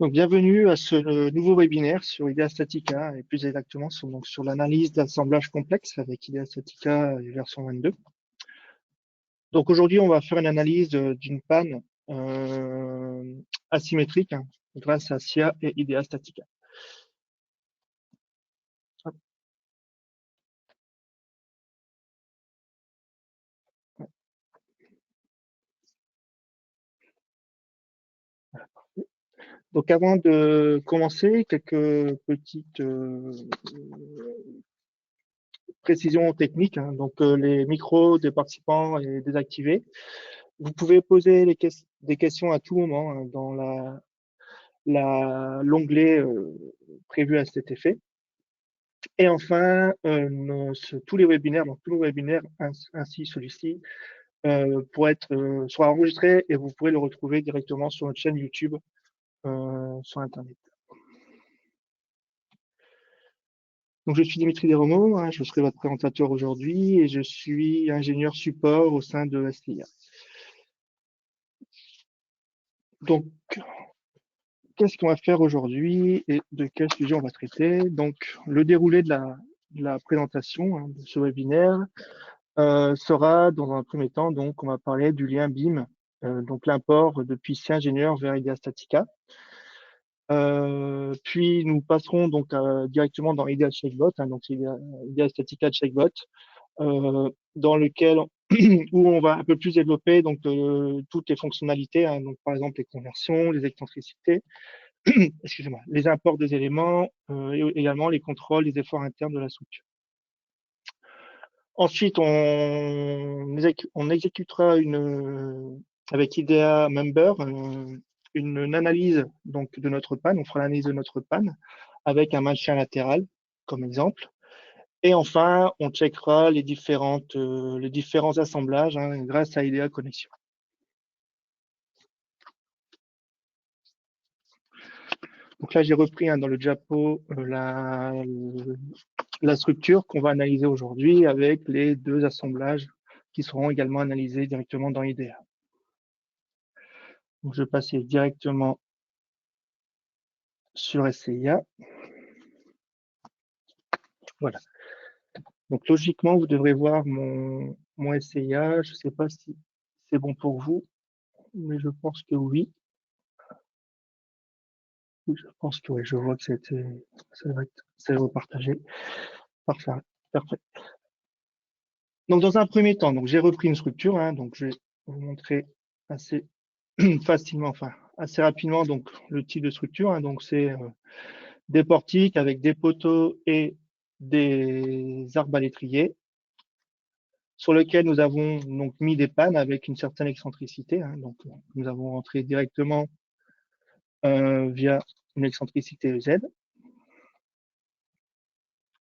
Donc, bienvenue à ce nouveau webinaire sur IDEA Statica et plus exactement sur l'analyse d'assemblage complexe avec IDEA Statica version 22. Donc aujourd'hui, on va faire une analyse d'une panne asymétrique grâce à SIA et IDEA Statica. Donc avant de commencer, quelques petites précisions techniques. Donc les micros des participants est désactivés. Vous pouvez poser des questions à tout moment dans l'onglet prévu à cet effet. Et enfin, tous les webinaires, donc tous les webinaires, ainsi celui-ci, sera enregistré et vous pourrez le retrouver directement sur notre chaîne YouTube sur Internet. Donc, je suis Dimitri Desromeaux, je serai votre présentateur aujourd'hui et je suis ingénieur support au sein de STIA. Donc, qu'est-ce qu'on va faire aujourd'hui et de quel sujet on va traiter? Donc, le déroulé de la présentation de ce webinaire sera dans un premier temps, donc on va parler du lien BIM, donc l'import depuis SIA Ingénieur vers IDEA Statica. Puis nous passerons donc directement dans IDEA Checkbot, donc c'est IDEA Statica Checkbot, dans lequel où on va un peu plus développer donc toutes les fonctionnalités, donc par exemple les conversions, les excentricités, excusez-moi, les imports des éléments et également les contrôles, les efforts internes de la structure. Ensuite, on exécutera avec IDEA Member une analyse donc de notre panne. On fera l'analyse de notre panne avec un maintien latéral comme exemple. Et enfin, on checkera les différents assemblages grâce à IDEA Connexion. Donc là, j'ai repris dans le diapo la structure qu'on va analyser aujourd'hui avec les deux assemblages qui seront également analysés directement dans IDEA. Donc, je vais passer directement sur SCIA. Voilà. Donc, logiquement, vous devrez voir mon SCIA. Je ne sais pas si c'est bon pour vous, mais je pense que oui. Je pense que oui, je vois que c'est repartagé. Parfait. Parfait. Donc, dans un premier temps, donc j'ai repris une structure, donc je vais vous montrer assez facilement, enfin assez rapidement, donc le type de structure. Donc, c'est des portiques avec des poteaux et des arbalétriers sur lequel nous avons donc mis des pannes avec une certaine excentricité. Donc, nous avons rentré directement via une excentricité Z.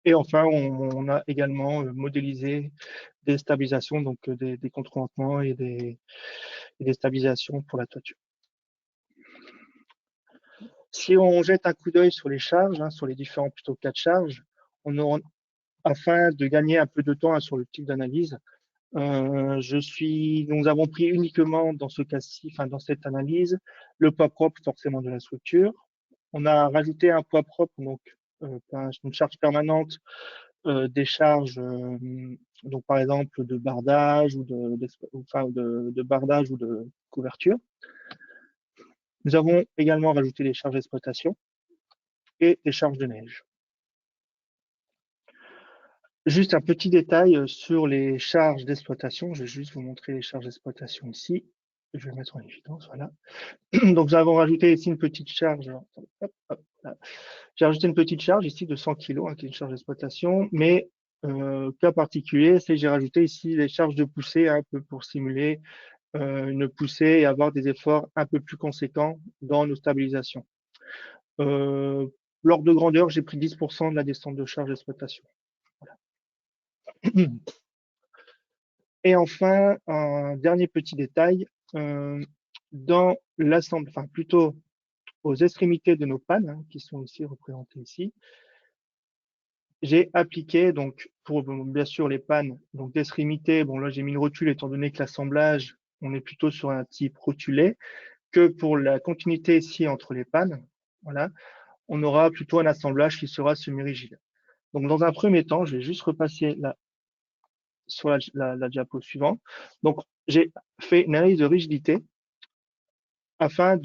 Et enfin, on a également modélisé des stabilisations, donc des contreventements et des stabilisations pour la toiture. Si on jette un coup d'œil sur les charges, sur les différents plutôt cas de charges, afin de gagner un peu de temps sur le type d'analyse, nous avons pris uniquement dans ce cas-ci, dans cette analyse, le poids propre forcément de la structure. On a rajouté un poids propre, donc une charge permanente, des charges, donc par exemple de bardage ou de bardage ou de couverture. Nous avons également rajouté des charges d'exploitation et des charges de neige. Juste un petit détail sur les charges d'exploitation. Je vais juste vous montrer les charges d'exploitation ici. Je vais mettre en évidence, voilà. Donc, nous avons rajouté ici une petite charge. J'ai rajouté une petite charge ici de 100 kg, qui est une charge d'exploitation, mais cas particulier, c'est que j'ai rajouté ici les charges de poussée un peu pour simuler une poussée et avoir des efforts un peu plus conséquents dans nos stabilisations. L'ordre de grandeur, j'ai pris 10% de la descente de charge d'exploitation. Voilà. Et enfin, un dernier petit détail, dans l'assemblage, enfin plutôt aux extrémités de nos pannes, qui sont ici représentées ici, j'ai appliqué, donc pour bien sûr les pannes donc d'extrémité, bon là j'ai mis une rotule étant donné que l'assemblage, on est plutôt sur un type rotulé, que pour la continuité ici entre les pannes, voilà, on aura plutôt un assemblage qui sera semi-rigide. Donc, dans un premier temps, je vais juste repasser sur la diapo suivante. Donc, j'ai fait une analyse de rigidité afin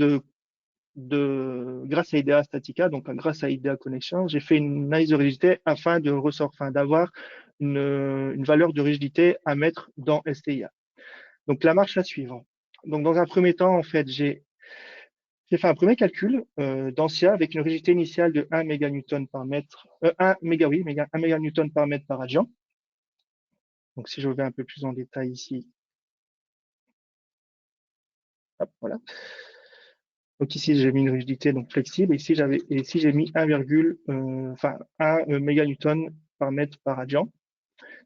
grâce à IDEA Statica, donc grâce à IDEA Connection, j'ai fait une analyse de rigidité afin d'avoir une valeur de rigidité à mettre dans STIA. Donc, la marche à suivre. Donc, dans un premier temps, en fait, j'ai fait un premier calcul d'ANSIA avec une rigidité initiale de 1 méganewton par mètre, 1 méga, oui, 1 méganewton par mètre par radian. Donc, si je vais un peu plus en détail ici, hop, voilà. Donc ici, j'ai mis une rigidité donc flexible. Ici, j'ai mis 1 méganewton par mètre par radian.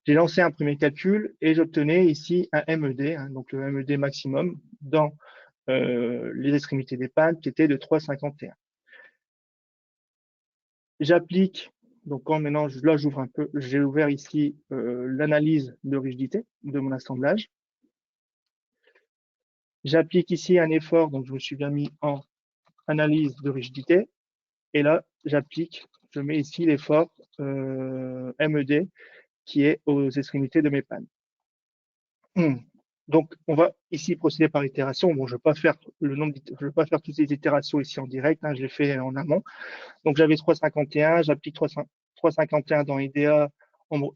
J'ai lancé un premier calcul et j'obtenais ici un MED, hein, donc le MED maximum dans les extrémités des pannes qui était de 3,51. J'applique, donc quand maintenant, là j'ouvre un peu, j'ai ouvert ici l'analyse de rigidité de mon assemblage. J'applique ici un effort, donc je me suis bien mis en analyse de rigidité. Et là, je mets ici l'effort MED qui est aux extrémités de mes pannes. Donc, on va ici procéder par itération. Bon, je ne vais pas faire je vais pas faire toutes les itérations ici en direct, hein, je l'ai fait en amont. Donc, j'avais 3,51, j'applique 3,51 dans IDEA,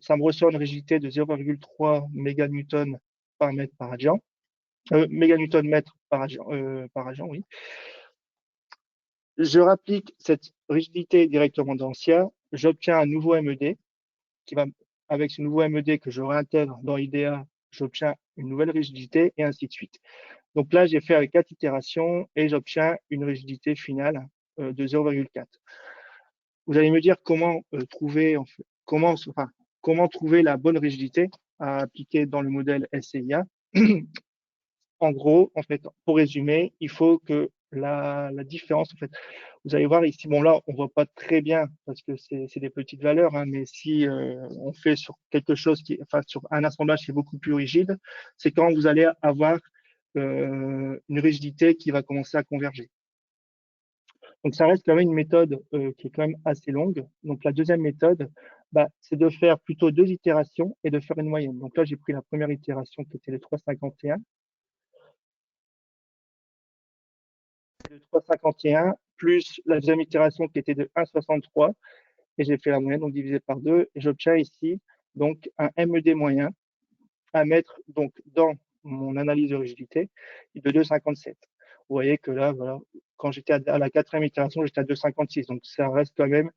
ça me ressort une rigidité de 0,3 méganewton par mètre par radian, méganewton mètre par radian, oui. Je rapplique cette rigidité directement dans SIA, j'obtiens un nouveau MED qui va, avec ce nouveau MED que je réintègre dans IDEA, j'obtiens une nouvelle rigidité et ainsi de suite. Donc là, j'ai fait avec 4 itérations et j'obtiens une rigidité finale de 0,4. Vous allez me dire comment trouver la bonne rigidité à appliquer dans le modèle SCIA. En gros, en fait, pour résumer, il faut que la différence, en fait, vous allez voir ici, bon là, on voit pas très bien parce que c'est des petites valeurs, hein, mais si on fait sur quelque chose sur un assemblage qui est beaucoup plus rigide, c'est quand vous allez avoir une rigidité qui va commencer à converger. Donc ça reste quand même une méthode qui est quand même assez longue. Donc la deuxième méthode, bah, c'est de faire plutôt 2 itérations et de faire une moyenne. Donc là, j'ai pris la première itération qui était le 3,51. De 3,51 plus la deuxième itération qui était de 1,63 et j'ai fait la moyenne, donc divisé par 2 et j'obtiens ici donc un MED moyen à mettre donc dans mon analyse de rigidité de 2,57. Vous voyez que là, voilà, quand j'étais à la quatrième itération, j'étais à 2,56. Donc ça reste quand même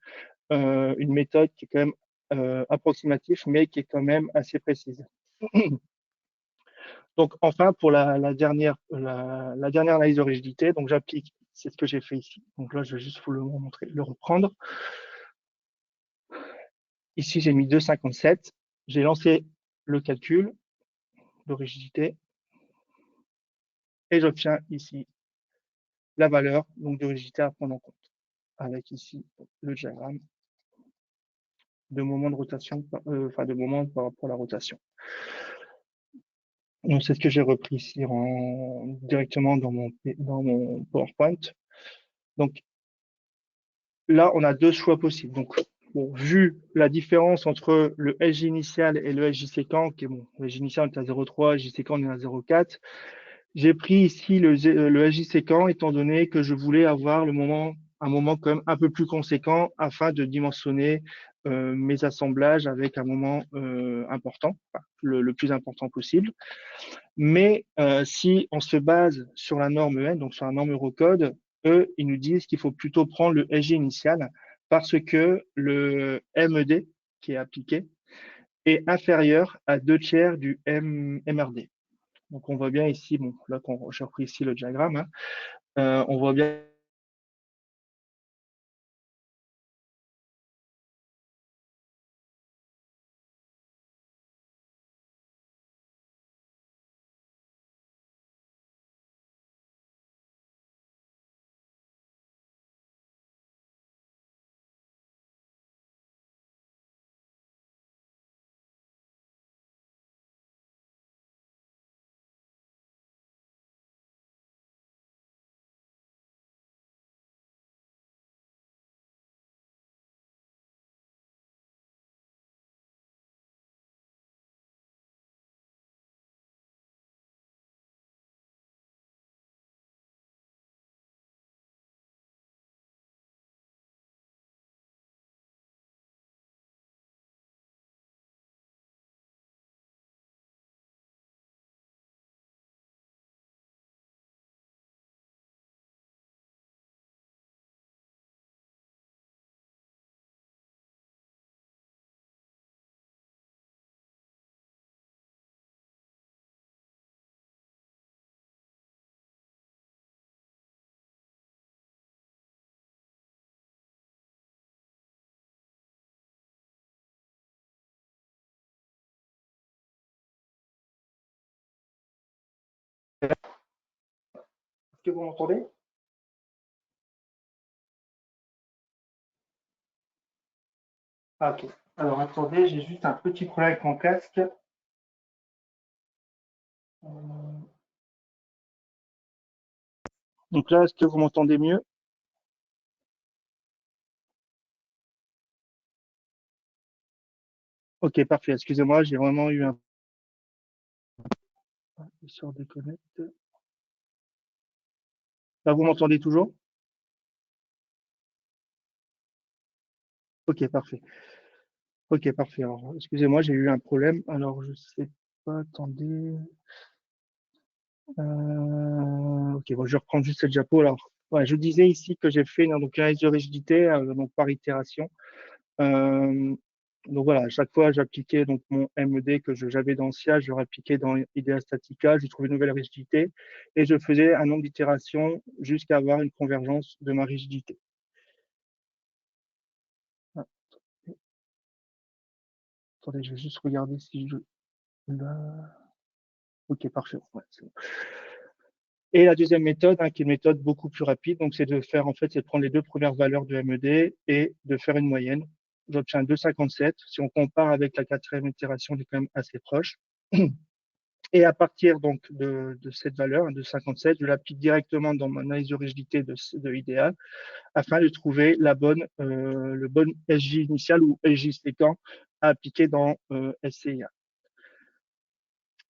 une méthode qui est quand même approximative, mais qui est quand même assez précise. Donc enfin, pour la dernière analyse de rigidité, donc j'applique, c'est ce que j'ai fait ici. Donc là, je vais juste vous le montrer, le reprendre. Ici, j'ai mis 2,57. J'ai lancé le calcul de rigidité et j'obtiens ici la valeur donc de rigidité à prendre en compte avec ici le diagramme de moment de rotation, de moment par rapport à la rotation. Donc c'est ce que j'ai repris ici directement dans mon PowerPoint. Donc là, on a 2 choix possibles. Donc bon, vu la différence entre le SJ initial et le SJ séquent, qui est bon, le SJ initial est à 0,3, le SJ séquent on est à 0,4. J'ai pris ici le SJ séquent étant donné que je voulais avoir un moment quand même un peu plus conséquent afin de dimensionner mes assemblages avec un moment important, enfin, le plus important possible. Mais si on se base sur la norme N, donc sur la norme Eurocode, eux, ils nous disent qu'il faut plutôt prendre le SG initial parce que le MED qui est appliqué est inférieur à 2/3 du MRD. Donc on voit bien ici, bon, là quand j'ai repris ici le diagramme, hein, on voit bien que vous m'entendez? Ah, ok. Alors attendez, j'ai juste un petit problème avec mon casque. Donc là, est-ce que vous m'entendez mieux? Ok, parfait. Excusez-moi, j'ai vraiment eu un sur déconnect. Là, vous m'entendez toujours? Ok, parfait. Ok, parfait. Alors, excusez-moi, j'ai eu un problème. Alors, je sais pas, attendez. Ok, bon, je reprends juste cette diapo. Alors, ouais, je disais ici que j'ai fait donc, une analyse de rigidité donc, par itération. Euh, donc voilà, à chaque fois, j'appliquais donc mon MED que j'avais dans SIA, je le réappliquais dans IDEA Statica, je trouvais une nouvelle rigidité et je faisais un nombre d'itérations jusqu'à avoir une convergence de ma rigidité. Ah, attendez, je vais juste regarder si je... Là... Ok, parfait. Ouais, c'est bon. Et la deuxième méthode, hein, qui est une méthode beaucoup plus rapide, donc c'est de faire en fait, c'est de prendre les deux premières valeurs de MED et de faire une moyenne. J'obtiens 2,57. Si on compare avec la quatrième itération, on est quand même assez proche. Et à partir donc de cette valeur, de 57, je l'applique directement dans mon analyse de rigidité de IDEA afin de trouver le bon SJ initial ou SJ séquent à appliquer dans SCIA.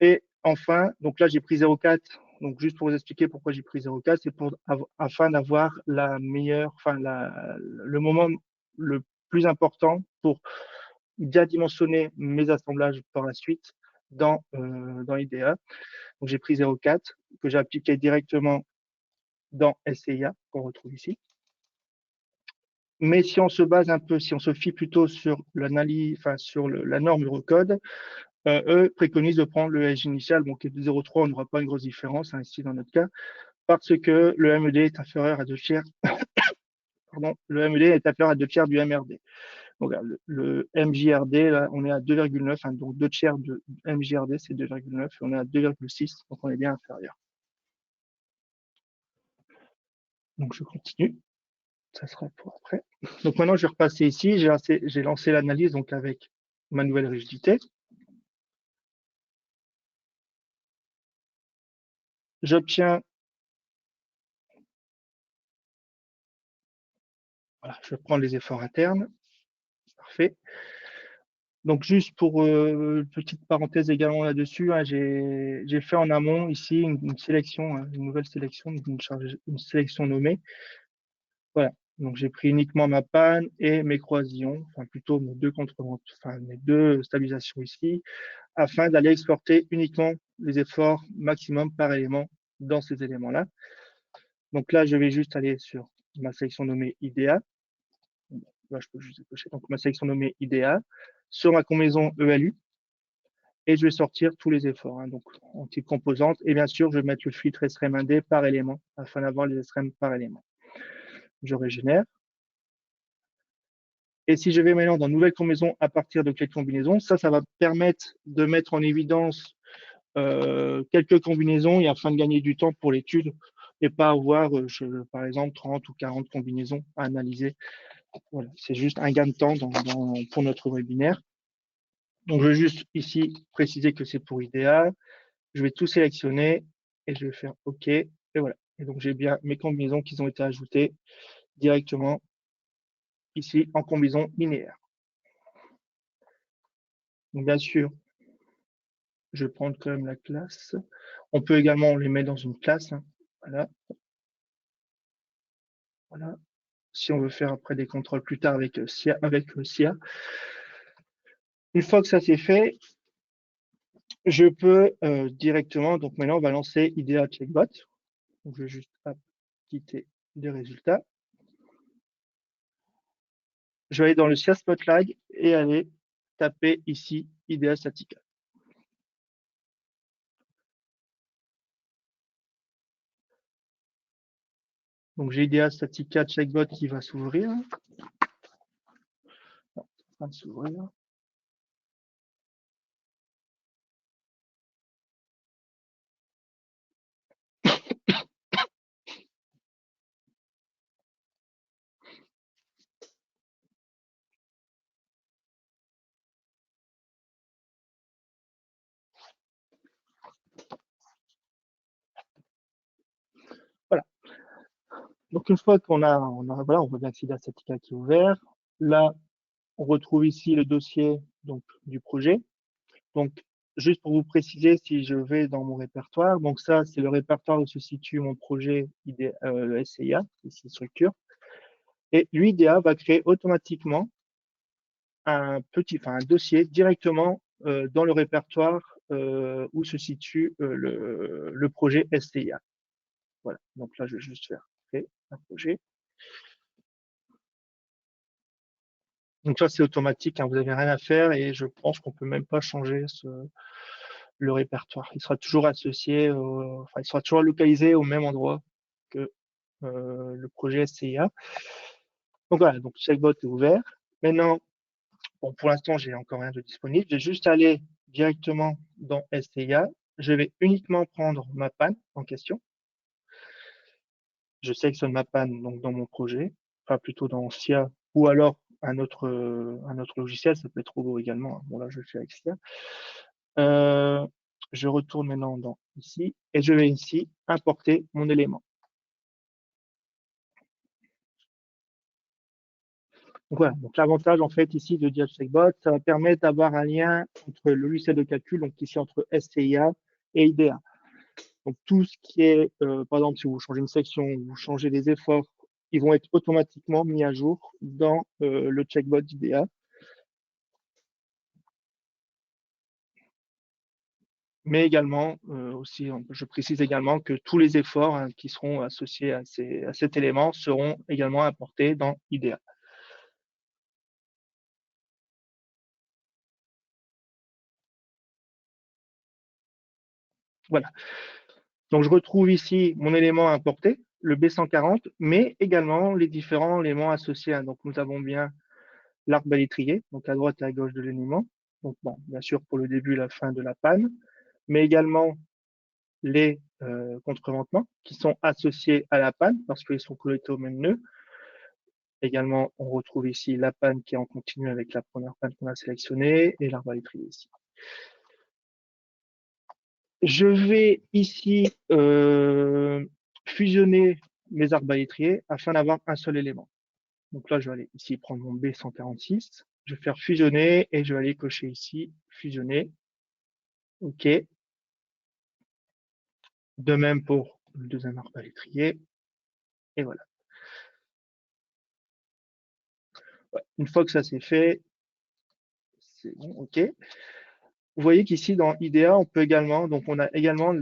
Et enfin, donc là, j'ai pris 0,4. Donc, juste pour vous expliquer pourquoi j'ai pris 0,4, c'est afin d'avoir la meilleure, enfin, le moment le plus important pour bien dimensionner mes assemblages par la suite dans IDEA. Donc, j'ai pris 0,4 que j'ai appliqué directement dans SCIA, qu'on retrouve ici. Mais si on se base un peu, si on se fie plutôt sur l'analyse, enfin, sur la norme Eurocode, eux préconisent de prendre le edge initial, bon, qui est de 0,3, on n'aura pas une grosse différence, hein, ici dans notre cas, parce que le MED est inférieur à 2 tiers, pardon, le MED est inférieur à 2 tiers du MRD. Donc, le MJRD, là, on est à 2,9, hein, donc 2 tiers de MJRD, c'est 2,9, et on est à 2,6, donc on est bien inférieur. Donc, je continue. Ça sera pour après. Donc, maintenant, je vais repasser ici. J'ai lancé l'analyse donc avec ma nouvelle rigidité. J'obtiens, voilà, je prends les efforts internes. Parfait. Donc, juste pour petite parenthèse également là-dessus, hein, j'ai fait en amont ici une sélection, hein, une nouvelle sélection, une sélection nommée. Voilà. Donc, j'ai pris uniquement ma panne et mes croisillons, enfin plutôt mes deux enfin mes deux stabilisations ici, afin d'aller exporter uniquement les efforts maximum par élément dans ces éléments-là. Donc là, je vais juste aller sur ma sélection nommée IDEA. Là, je peux juste cocher. Donc, ma sélection nommée IDEA sur ma combinaison ELU et je vais sortir tous les efforts, hein, donc en type composante. Et bien sûr, je vais mettre le filtre SRM1D par élément afin d'avoir les SRM par élément. Je régénère. Et si je vais maintenant dans nouvelle combinaison à partir de quelle combinaison, ça va permettre de mettre en évidence quelques combinaisons et afin de gagner du temps pour l'étude et pas avoir, par exemple, 30 ou 40 combinaisons à analyser. Voilà, c'est juste un gain de temps pour notre webinaire. Donc, je vais juste ici préciser que c'est pour IDEA. Je vais tout sélectionner et je vais faire OK. Et voilà. Et donc, j'ai bien mes combinaisons qui ont été ajoutées directement ici en combinaison linéaire. Donc, bien sûr, je vais prendre quand même la classe. On peut également les mettre dans une classe. Hein. Voilà. Voilà. Si on veut faire après des contrôles plus tard avec SIA. Une fois que ça c'est fait, je peux directement, donc maintenant on va lancer IDEA Checkbot. Donc je vais juste quitter les résultats. Je vais aller dans le SIA Spotlight et aller taper ici IDEA Statica. Donc j'ai IDEA Statica Checkbot qui va s'ouvrir. Va s'ouvrir. Donc, une fois voilà, on voit bien que c'est Statica qui est ouvert. Là, on retrouve ici le dossier donc, du projet. Donc, juste pour vous préciser, si je vais dans mon répertoire, donc ça, c'est le répertoire où se situe mon projet SCIA, ici structure. Et l'UIDEA va créer automatiquement un dossier directement dans le répertoire où se situe le projet SCIA. Voilà. Donc là, je vais juste faire créer un projet. Donc ça, c'est automatique, hein, vous n'avez rien à faire et je pense qu'on peut même pas changer le répertoire. Il sera toujours associé, enfin, il sera toujours localisé au même endroit que le projet SCIA. Donc voilà, donc Checkbot est ouvert. Maintenant, bon, pour l'instant, j'ai encore rien de disponible. Je vais juste aller directement dans SCIA. Je vais uniquement prendre ma panne en question. Je sélectionne ma panne donc dans mon projet, enfin plutôt dans SCIA ou alors un autre logiciel, ça peut être Robo également. Bon là, je le fais avec SCIA. Euh, je retourne maintenant dans ici et je vais ici importer mon élément. Donc voilà, donc l'avantage en fait ici de DiaCheckBot, ça va permettre d'avoir un lien entre le logiciel de calcul, donc ici entre SCIA et IDEA. Donc tout ce qui est, par exemple, si vous changez une section, vous changez des efforts, ils vont être automatiquement mis à jour dans le checkbot d'IDEA. Mais également, aussi, je précise également que tous les efforts hein, qui seront associés à cet élément seront également apportés dans IDEA. Voilà. Donc je retrouve ici mon élément importé, le B140, mais également les différents éléments associés. Hein. Donc nous avons bien l'arc balétrier, donc à droite et à gauche de l'élément. Donc bon, bien sûr pour le début et la fin de la panne, mais également les contreventements qui sont associés à la panne parce qu'ils sont connectés au même nœud. Également, on retrouve ici la panne qui est en continu avec la première panne qu'on a sélectionnée et l'arc balétrier ici. Je vais ici fusionner mes arcs balétriers afin d'avoir un seul élément. Donc là, je vais aller ici prendre mon B146, je vais faire fusionner et je vais aller cocher ici fusionner. OK. De même pour le deuxième arc balétrier. Et voilà. Ouais. Une fois que ça c'est fait, c'est bon, OK. Vous voyez qu'ici dans IDEA, on peut également, donc on a également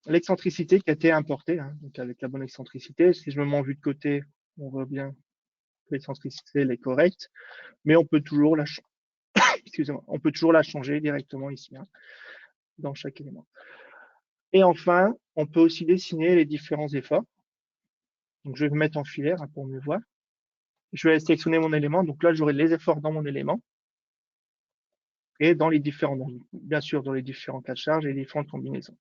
l'excentricité qui a été importée, hein, donc avec la bonne excentricité. Si je me mets en vue de côté, on voit bien que l'excentricité elle est correcte, mais on peut toujours la, excusez-moi, on peut toujours la changer directement ici, hein, dans chaque élément. Et enfin, on peut aussi dessiner les différents efforts. Donc je vais me mettre en filaire hein, pour mieux voir. Je vais sélectionner mon élément. Donc là, j'aurai les efforts dans mon élément et dans les différents, bien sûr, dans les différents cas de charge et les différentes combinaisons.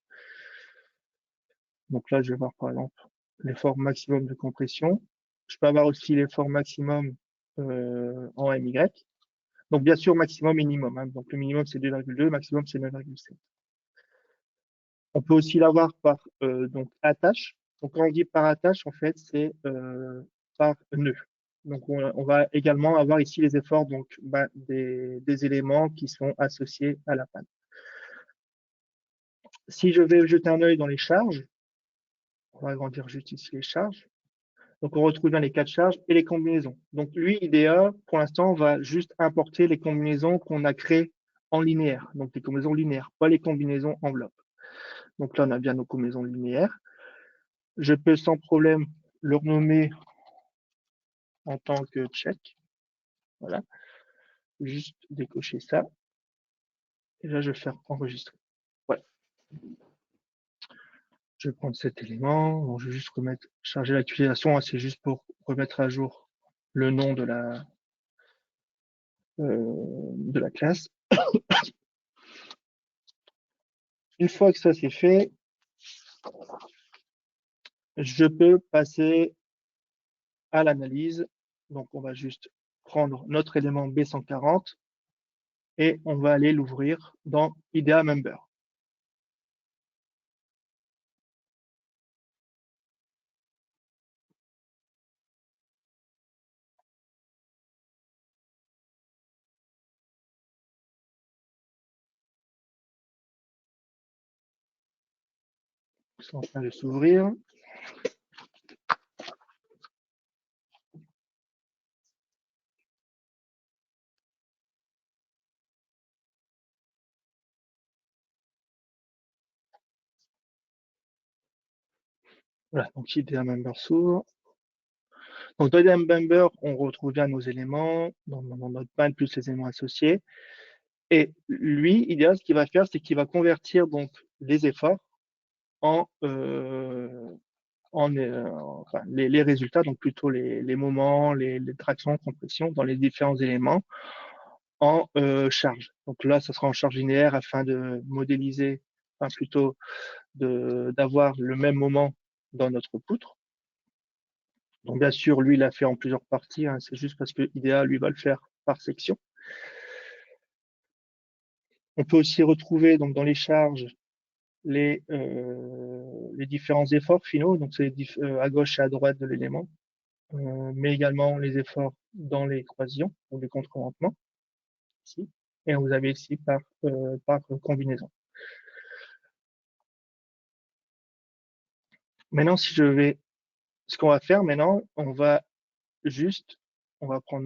Donc là, je vais voir par exemple l'effort maximum de compression. Je peux avoir aussi l'effort maximum en MY. Donc bien sûr, maximum, minimum. Hein. Donc le minimum, c'est 2,2, maximum, c'est 9,7. On peut aussi l'avoir par donc attache. Donc quand on dit par attache, en fait, c'est par nœud. Donc on va également avoir ici les efforts donc des éléments qui sont associés à la panne. Si je vais jeter un œil dans les charges, on va agrandir juste ici les charges. Donc on retrouve bien les cas de charges et les combinaisons. Donc lui, IDEA, pour l'instant, va juste importer les combinaisons qu'on a créées en linéaire. Donc les combinaisons linéaires, pas les combinaisons enveloppes. Donc là, on a bien nos combinaisons linéaires. Je peux sans problème le renommer en tant que check. Voilà. Juste décocher ça. Et là, je vais faire enregistrer. Voilà. Je vais prendre cet élément. Bon, je vais juste remettre, charger l'actualisation. Hein, c'est juste pour remettre à jour le nom de la classe. Une fois que ça c'est fait, je peux passer à l'analyse. Donc, on va juste prendre notre élément B140 et on va aller l'ouvrir dans IDEA Member. C'est en train de s'ouvrir. Voilà, donc IDEA Member s'ouvre. Donc dans IDEA Member, on retrouve bien nos éléments dans notre panel plus les éléments associés. Et lui, IDEA, ce qu'il va faire, c'est qu'il va convertir donc les efforts en, enfin, les résultats, donc plutôt les moments, les tractions, compressions dans les différents éléments en charge. Donc là, ça sera en charge linéaire afin de modéliser, enfin plutôt d'avoir le même moment dans notre poutre. Donc bien sûr, lui, il l'a fait en plusieurs parties, hein, c'est juste parce que IDEA, lui, va le faire par section. On peut aussi retrouver donc dans les charges les différents efforts finaux, donc c'est à gauche et à droite de l'élément, mais également les efforts dans les croisillons ou les contre-rentements ici, et vous avez ici par combinaison. Maintenant, si je vais, ce qu'on va faire maintenant, on va prendre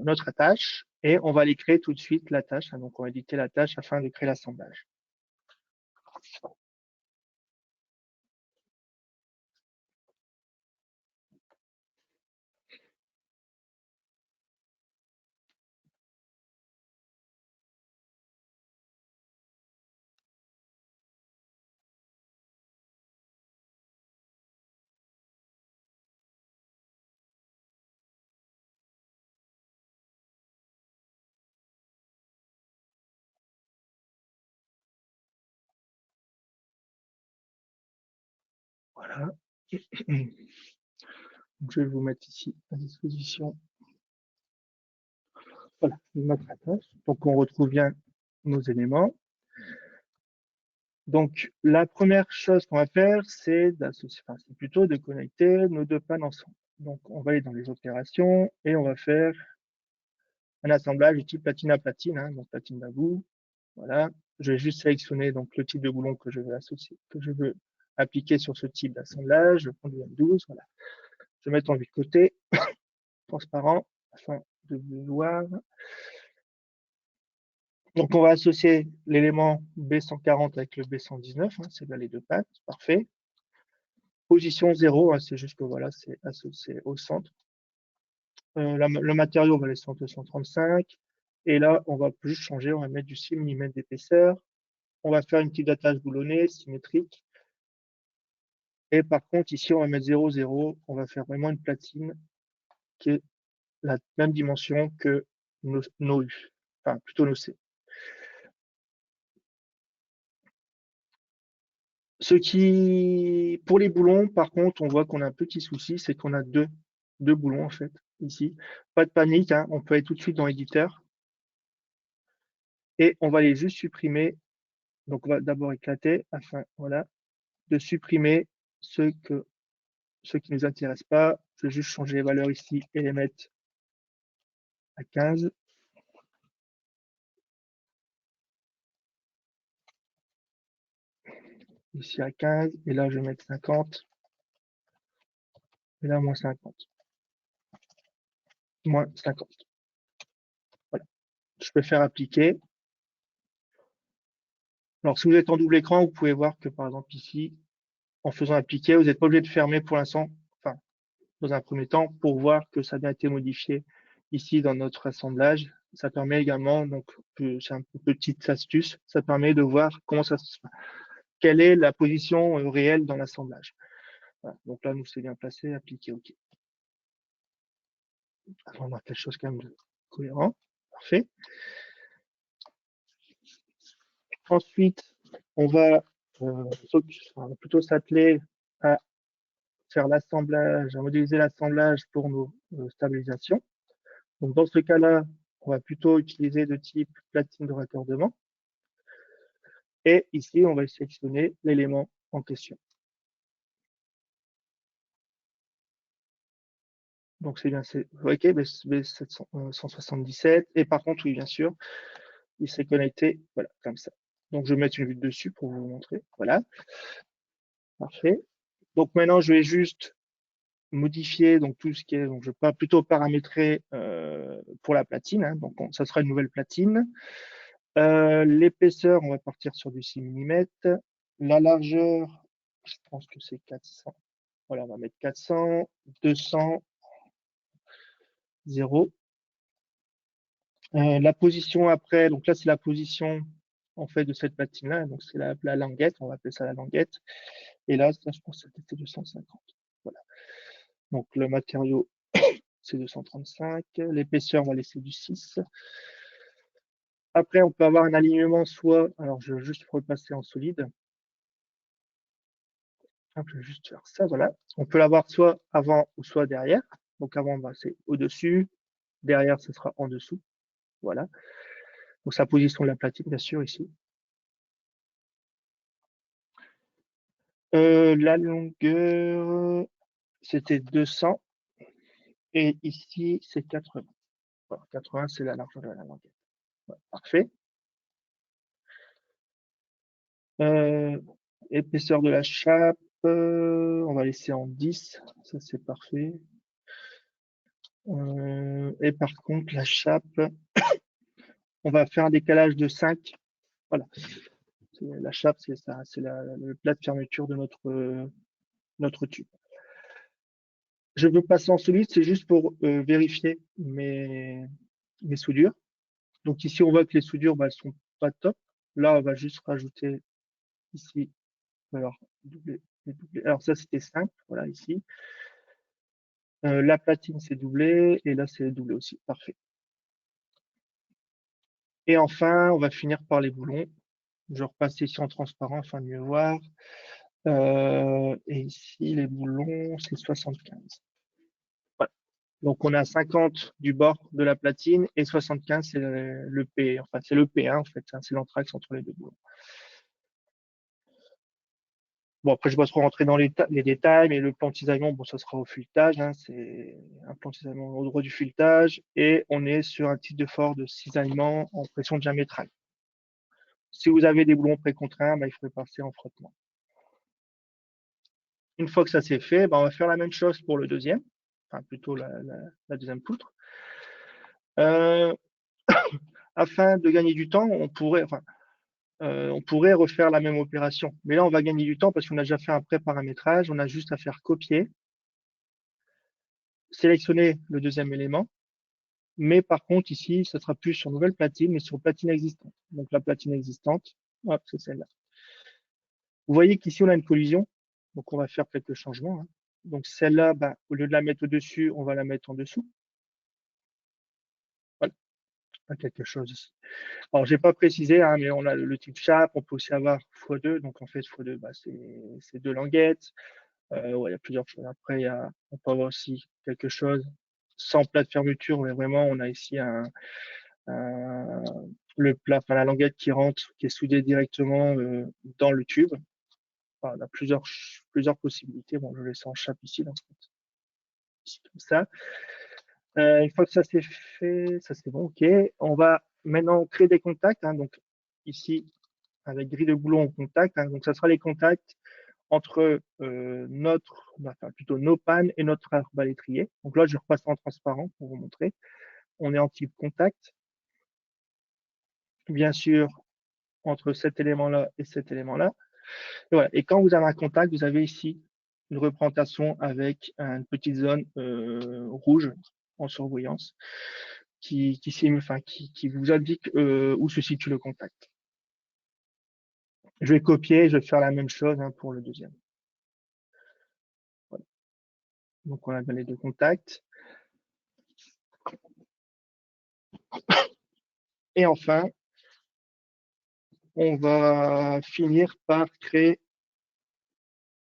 notre tâche et on va aller créer tout de suite la tâche. Hein, donc, on va éditer la tâche afin de créer l'assemblage. Voilà. Donc, je vais vous mettre ici à disposition. Voilà, notre tâche. Donc, on retrouve bien nos éléments. Donc, la première chose qu'on va faire, c'est d'associer, enfin, c'est plutôt de connecter nos deux pannes ensemble. Donc, on va aller dans les opérations et on va faire un assemblage du type platine à platine, hein, donc platine à bout. Voilà. Je vais juste sélectionner donc le type de boulon que je veux associer, que je veux appliquer sur ce type d'assemblage. Je prends du M12, voilà. Je vais mettre en vue de côté, transparent, afin de voir. Donc, on va associer l'élément B140 avec le B119, hein, c'est bien les deux pattes, parfait. Position 0, hein, c'est juste que voilà, c'est associé au centre. Le matériau, on va laisser en 235. Et là, on va juste changer, on va mettre du 6 mm d'épaisseur. On va faire une petite attache boulonnée, symétrique. Et par contre, ici, on va mettre 0, 0. On va faire vraiment une platine qui est la même dimension que nos U, enfin plutôt nos C. Pour les boulons, par contre, on voit qu'on a un petit souci, c'est qu'on a deux boulons en fait, ici. Pas de panique, hein, on peut aller tout de suite dans l'éditeur et on va les juste supprimer. Donc, on va d'abord éclater afin, voilà, de supprimer ceux qui ne nous intéressent pas. Je vais juste changer les valeurs ici et les mettre à 15. Ici à 15, et là, je vais mettre 50. Et là, moins 50. Moins 50. Voilà. Je peux faire appliquer. Alors, si vous êtes en double écran, vous pouvez voir que, par exemple, ici, en faisant appliquer, vous n'êtes pas obligé de fermer pour l'instant, enfin, dans un premier temps, pour voir que ça a bien été modifié ici dans notre assemblage. Ça permet également, donc, c'est une petite astuce, ça permet de voir quelle est la position réelle dans l'assemblage. Voilà. Donc là, nous, c'est bien placé, appliquer OK. On va avoir quelque chose quand même de cohérent. Parfait. Ensuite, on va plutôt s'atteler à faire l'assemblage, à modéliser l'assemblage pour nos stabilisations. Donc, dans ce cas-là, on va plutôt utiliser de type platine de raccordement. Et ici, on va sélectionner l'élément en question. Donc, c'est bien, OK, B177. Et par contre, oui, bien sûr, il s'est connecté, voilà, comme ça. Donc, je vais mettre une vue de dessus pour vous montrer. Voilà, parfait. Donc, maintenant, je vais juste modifier donc tout ce qui est, donc je vais plutôt paramétrer pour la platine, hein, donc ça sera une nouvelle platine. L'épaisseur, on va partir sur du 6 mm. La largeur, je pense que c'est 400. Voilà, on va mettre 400, 200, 0. La position après, donc là c'est la position en fait de cette platine-là, donc c'est la languette, on va appeler ça la languette. Et là, ça, je pense que c'était 250. Voilà. Donc le matériau, c'est 235. L'épaisseur, on va laisser du 6. Après, on peut avoir un alignement soit, alors je vais juste repasser en solide. Je vais juste faire ça, voilà. On peut l'avoir soit avant ou soit derrière. Donc avant, bah, c'est au-dessus. Derrière, ce sera en dessous. Voilà. Donc sa position de la platine, bien sûr, ici. La longueur, c'était 200. Et ici, c'est 80. Voilà, 80, c'est la largeur de la languette. Voilà, parfait. Euh, Épaisseur de la chape, on va laisser en 10. Ça, c'est parfait. Et par contre, la chape, on va faire un décalage de 5. Voilà. La chape, c'est ça, c'est le plat de fermeture de notre tube. Je veux passer en solide, c'est juste pour vérifier mes soudures. Donc ici, on voit que les soudures, bah, elles sont pas top. Là, on va juste rajouter ici, alors, doubler, doubler. Alors ça, c'était simple, voilà, ici. La platine, c'est doublé, et là, c'est doublé aussi. Parfait. Et enfin, on va finir par les boulons. Je repasse ici en transparent afin de mieux voir. Et ici, les boulons, c'est 75. Voilà. Donc, on a 50 du bord de la platine et 75, c'est le P, enfin, c'est le P1, en fait, hein, c'est l'anthrax entre les deux boulons. Bon, après, je ne vais pas trop rentrer dans les détails, mais le plan de cisaillement, bon, ça sera au filetage, hein, c'est un plan de cisaillement au droit du filetage, et on est sur un type de fort de cisaillement en pression diamétrale. Si vous avez des boulons précontraints, bah, il faudrait passer en frottement. Une fois que ça c'est fait, bah, on va faire la même chose pour le deuxième, enfin plutôt la deuxième poutre. Euh, Afin de gagner du temps, on pourrait refaire la même opération. Mais là, on va gagner du temps parce qu'on a déjà fait un pré-paramétrage. On a juste à faire copier, sélectionner le deuxième élément. Mais par contre, ici, ça sera plus sur nouvelle platine, mais sur platine existante. Donc la platine existante, hop, c'est celle-là. Vous voyez qu'ici, on a une collision. Donc on va faire quelques changements, hein. Donc celle-là, bah, au lieu de la mettre au-dessus, on va la mettre en dessous. Voilà, quelque chose ici. Alors, j'ai pas précisé, hein, mais on a le type chape, on peut aussi avoir x2. Donc, en fait, x2, bah, c'est deux languettes. Ouais, il y a plusieurs choses. Après, on peut avoir aussi quelque chose sans plat de fermeture, mais vraiment, on a ici un- le plat, enfin, la languette qui rentre, qui est soudée directement dans le tube. Enfin, on a plusieurs possibilités. Bon, je laisse en chape ici, donc, c'est comme ça. Une fois que ça c'est fait, ça c'est bon, ok. On va maintenant créer des contacts, hein, donc ici, avec grille de boulon en contact, hein, donc ça sera les contacts entre enfin plutôt nos pannes et notre arbalétrier. Donc là, je repasse en transparent pour vous montrer. On est en type contact. Bien sûr, entre cet élément-là et cet élément-là. Et voilà. Et quand vous avez un contact, vous avez ici une représentation avec une petite zone rouge en surbrillance qui vous indique où se situe le contact. Je vais copier, je vais faire la même chose, hein, pour le deuxième. Voilà. Donc on a les deux contacts. Et enfin, on va finir par créer,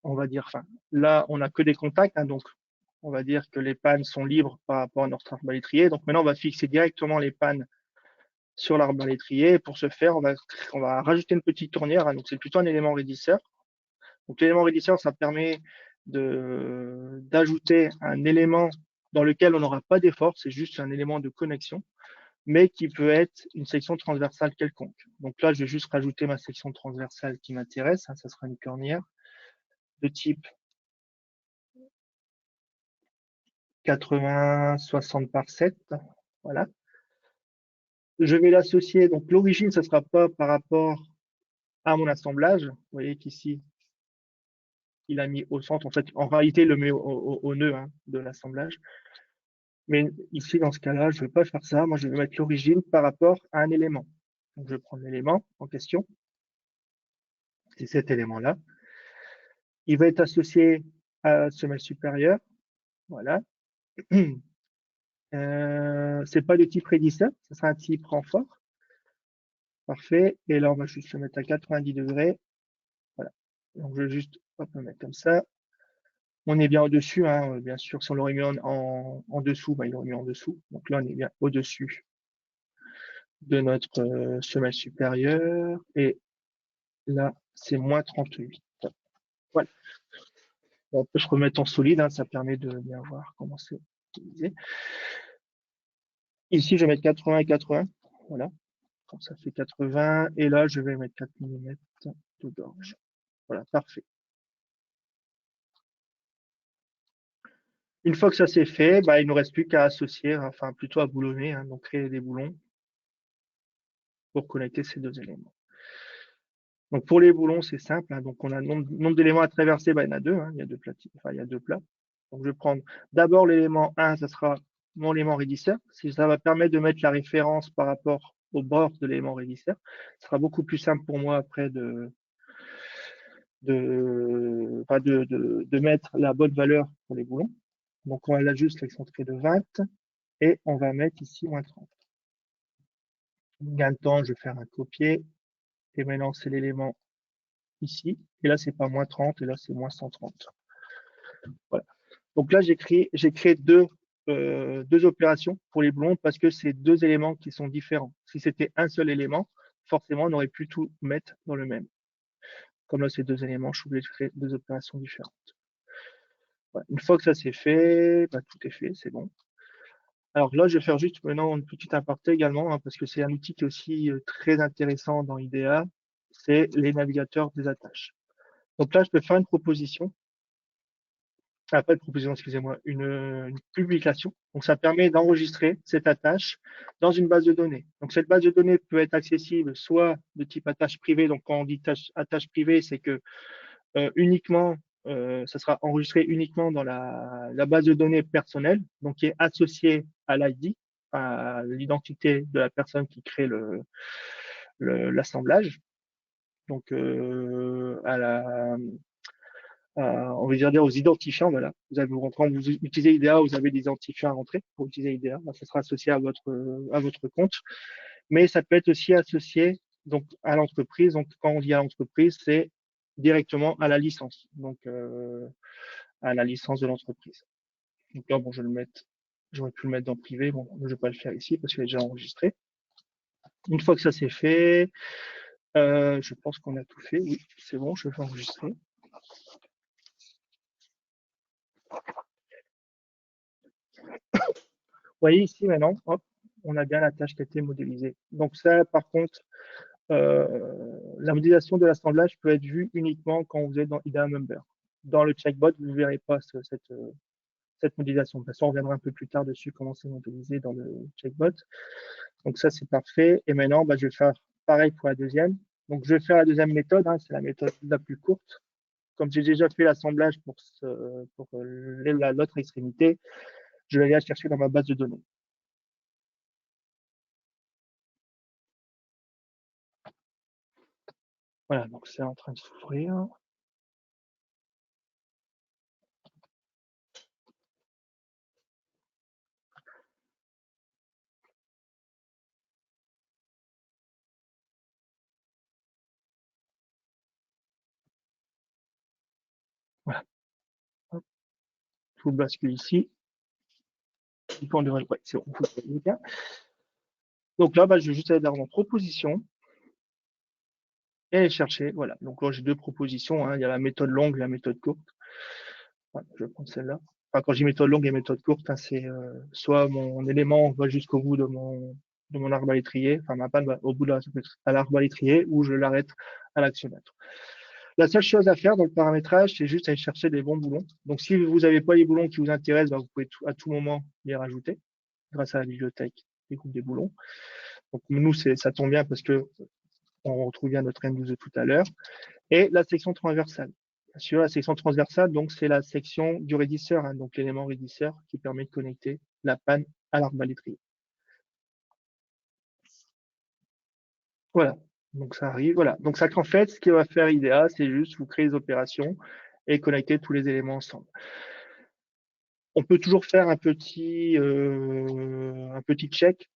on va dire, enfin, là, on n'a que des contacts, hein, donc on va dire que les pannes sont libres par rapport à notre arbalétrier. Donc maintenant, on va fixer directement les pannes sur l'arbalétrier. Pour ce faire, on va rajouter une petite tournière, hein, donc c'est plutôt un élément raidisseur. Donc l'élément raidisseur, ça permet d'ajouter un élément dans lequel on n'aura pas d'effort, c'est juste un élément de connexion. mais qui peut être une section transversale quelconque. Donc là, je vais juste rajouter ma section transversale qui m'intéresse, hein, ça sera une cornière de type 80-60 par 7. Voilà. Je vais l'associer, donc l'origine, ce sera pas par rapport à mon assemblage. Vous voyez qu'ici, il a mis au centre. En fait, en réalité, il le met au nœud hein, de l'assemblage. Mais ici, dans ce cas-là, je ne vais pas faire ça. Moi, je vais mettre l'origine par rapport à un élément. Donc, je prends l'élément en question. C'est cet élément-là. Il va être associé à la semelle supérieure. Voilà. C'est pas de type raidisseur, ce sera un type renfort. Parfait. Et là, on va juste le mettre à 90 degrés. Voilà. Donc, je vais juste hop, le mettre comme ça. On est bien au-dessus, hein, bien sûr. Si on l'aurait mis en dessous, bah, il aurait mis en dessous. Donc là, on est bien au-dessus de notre semelle supérieure. Et là, c'est moins 38. Voilà. On peut se remettre en solide, hein, ça permet de bien voir comment c'est utilisé. Ici, je vais mettre 80 et 80. Voilà. Donc, ça fait 80. Et là, je vais mettre 4 mm de gorge. Voilà, parfait. Une fois que ça c'est fait, bah, il ne nous reste plus qu'à associer, enfin plutôt à boulonner, hein, donc créer des boulons pour connecter ces deux éléments. Donc pour les boulons, c'est simple. Hein, donc on a le nombre d'éléments à traverser, bah, il y en a deux. Hein, il y a deux platines, enfin il y a deux plats. Donc je vais prendre d'abord l'élément 1, ça sera mon élément raidisseur. Si ça va permettre de mettre la référence par rapport au bord de l'élément raidisseur, ce sera beaucoup plus simple pour moi après de mettre la bonne valeur pour les boulons. Donc on va là juste l'excentrer de 20 et on va mettre ici moins 30. Gain de temps, je vais faire un copier et maintenant c'est l'élément ici. Et là, c'est pas moins 30 et là, c'est moins 130. Voilà. Donc là, j'ai créé deux opérations pour les boulons parce que c'est deux éléments qui sont différents. Si c'était un seul élément, forcément, on aurait pu tout mettre dans le même. Comme là, c'est deux éléments, je suis obligé de créer deux opérations différentes. Voilà. Une fois que ça c'est fait, bah, tout est fait, c'est bon. Alors là, je vais faire juste maintenant une petite aparté également, hein, parce que c'est un outil qui est aussi très intéressant dans IDEA, c'est les navigateurs des attaches. Donc là, je peux faire une proposition, pas une proposition, excusez-moi, une publication. Donc ça permet d'enregistrer cette attache dans une base de données. Donc cette base de données peut être accessible soit de type attache privée. Donc quand on dit attache privée, c'est que uniquement ça sera enregistré uniquement dans la base de données personnelle, donc qui est associée à l'ID, à l'identité de la personne qui crée l'assemblage. Donc on va dire aux identifiants, voilà. Quand vous utilisez IDEA, vous avez des identifiants à rentrer pour utiliser IDEA. Là, ça sera associé à votre compte. Mais ça peut être aussi associé donc à l'entreprise. Donc quand on dit à l'entreprise, c'est directement à la licence. Donc à la licence de l'entreprise. Donc là, bon, j'aurais pu le mettre dans privé. Bon, je vais pas le faire ici parce qu'il est déjà enregistré. Une fois que ça c'est fait, je pense qu'on a tout fait. Oui, c'est bon, je vais enregistrer. Vous voyez ici maintenant, hop, on a bien la tâche qui a été modélisée. Donc ça, par contre, la modélisation de l'assemblage peut être vue uniquement quand vous êtes dans IDEA Member. Dans le checkbot, vous ne verrez pas cette modélisation. De toute façon, on reviendra un peu plus tard dessus, comment c'est modélisé dans le checkbot. Donc ça, c'est parfait. Et maintenant, bah, je vais faire pareil pour la deuxième. Donc je vais faire la deuxième méthode, hein, c'est la méthode la plus courte. Comme j'ai déjà fait l'assemblage pour l'autre extrémité, je vais aller la chercher dans ma base de données. Voilà, donc c'est en train de s'ouvrir. Voilà. Hop, je vous bascule ici. Ouais, c'est bon, donc là, bah, je vais juste aller dans mon proposition et aller chercher. Voilà. Donc là, j'ai deux propositions. Hein. Il y a la méthode longue et la méthode courte. Voilà, je vais prendre celle-là. Enfin, quand j'ai méthode longue et méthode courte, hein, c'est soit mon élément va jusqu'au bout de de mon arbalétrier, enfin ma panne va au bout de à l'arbalétrier où je l'arrête à l'actionneur. La seule chose à faire dans le paramétrage, c'est juste aller chercher des bons boulons. Donc, si vous n'avez pas les boulons qui vous intéressent, bah, vous pouvez à tout moment les rajouter grâce à la bibliothèque des groupes des boulons. Donc, nous, ça tombe bien parce que on retrouve bien notre M12 de tout à l'heure. Et la section transversale. Bien sûr, la section transversale, donc, c'est la section du raidisseur, hein, donc l'élément raidisseur qui permet de connecter la panne à l'arbalétrier. Voilà. Donc, ça arrive. Voilà. Donc, ça, en fait, ce qu'il va faire IDEA, c'est juste vous créer des opérations et connecter tous les éléments ensemble. On peut toujours faire un petit check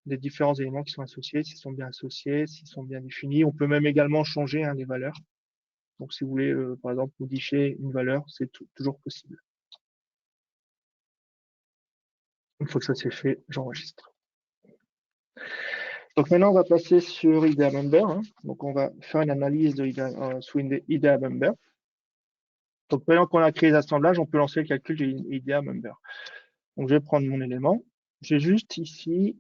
des différents éléments qui sont associés, s'ils sont bien associés, s'ils sont bien définis. On peut même également changer les valeurs. Donc, si vous voulez, par exemple, modifier une valeur, c'est toujours possible. Une fois que ça c'est fait, j'enregistre. Donc maintenant, on va passer sur IDEA Member. Hein. Donc, on va faire une analyse de sous IDEA Member. Donc, maintenant qu'on a créé les assemblages, on peut lancer le calcul de IDEA Member. Donc, je vais prendre mon élément. J'ai juste ici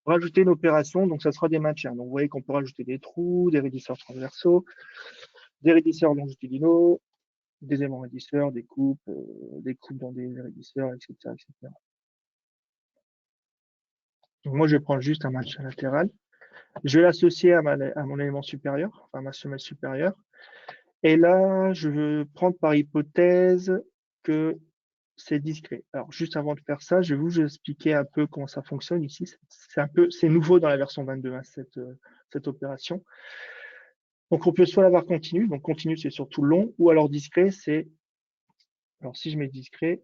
rajouter une opération, donc ça sera des maintiens. Donc, vous voyez qu'on peut rajouter des trous, des raidisseurs transversaux, des raidisseurs longitudinaux, des éléments raidisseurs, des coupes dans des raidisseurs, etc., etc. Donc, moi, je vais prendre juste un maintien latéral. Je vais l'associer à mon élément supérieur, enfin ma semelle supérieure. Et là, je veux prendre par hypothèse que c'est discret. Alors, juste avant de faire ça, je vais vous expliquer un peu comment ça fonctionne ici. C'est nouveau dans la version 22, hein, cette opération. Donc, on peut soit l'avoir continu. Donc, continu, c'est surtout long, ou alors discret, c'est, alors si je mets discret,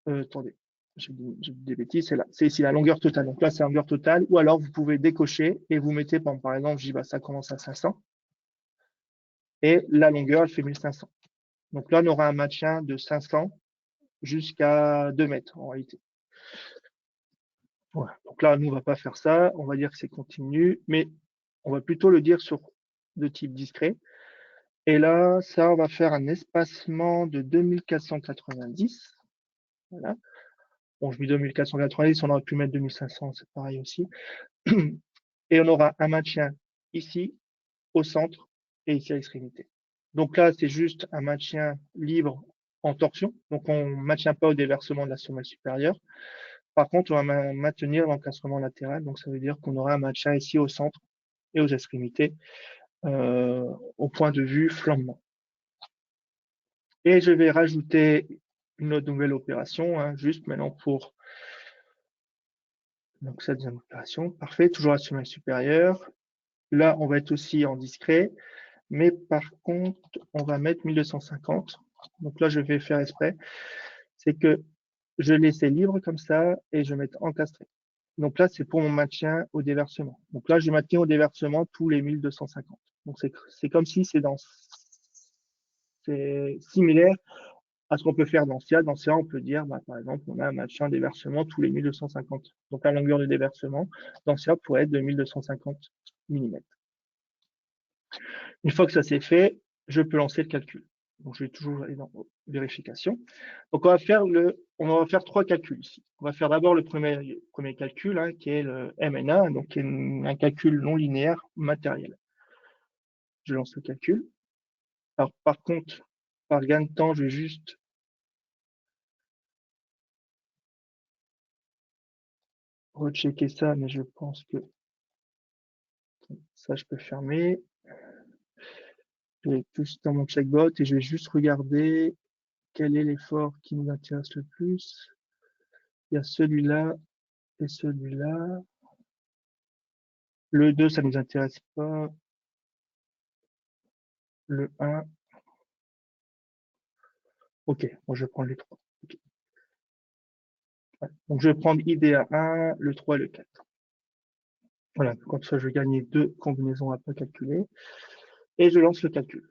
attendez, j'ai dit des bêtises, c'est ici la longueur totale. Donc là, c'est la longueur totale, ou alors vous pouvez décocher et vous mettez, par exemple, je dis, bah, ça commence à 500, et la longueur, elle fait 1500. Donc là, on aura un maintien de 500 jusqu'à 2 mètres en réalité. Voilà. Donc là, nous, on va pas faire ça. On va dire que c'est continu, mais on va plutôt le dire de type discret. Et là, ça, on va faire un espacement de 2490. Voilà. Bon, je mets 2490, on aurait pu mettre 2500, c'est pareil aussi. Et on aura un maintien ici, au centre, et ici à l'extrémité. Donc là, c'est juste un maintien libre en torsion. Donc on ne maintient pas au déversement de la semelle supérieure. Par contre, on va maintenir l'encastrement latéral. Donc ça veut dire qu'on aura un maintien ici au centre et aux extrémités au point de vue flambement. Et je vais rajouter une autre nouvelle opération, hein, juste maintenant pour donc cette deuxième opération. Parfait, toujours la semelle supérieure. Là, on va être aussi en discret, mais par contre, on va mettre 1250. Donc là, je vais faire exprès. C'est que je laissais libre comme ça et je vais mettre encastré. Donc là, c'est pour mon maintien au déversement. Donc là, je maintiens au déversement tous les 1250. Donc c'est comme si c'est similaire à ce qu'on peut faire dans SIA. Dans SIA, on peut dire, bah, par exemple, on a un maintien déversement tous les 1250. Donc la longueur de déversement dans SIA pourrait être de 1250 mm. Une fois que ça c'est fait, je peux lancer le calcul. Donc je vais toujours aller dans vérification. Donc on va faire trois calculs ici. On va faire d'abord le premier calcul, hein, qui est le MNA, donc qui est un calcul non linéaire matériel. Je lance le calcul. Alors par contre, par gain de temps, je vais juste rechecker ça, mais je pense que ça je peux fermer. Je vais plus dans mon checkbot et je vais juste regarder quel est l'effort qui nous intéresse le plus. Il y a celui-là et celui-là. Le 2, ça nous intéresse pas. Le 1, ok, moi je vais prendre les 3. Okay. Ouais. Donc je vais prendre IDEA 1, le 3 et le 4. Voilà, comme ça je vais gagner deux combinaisons à pas calculer. Et je lance le calcul.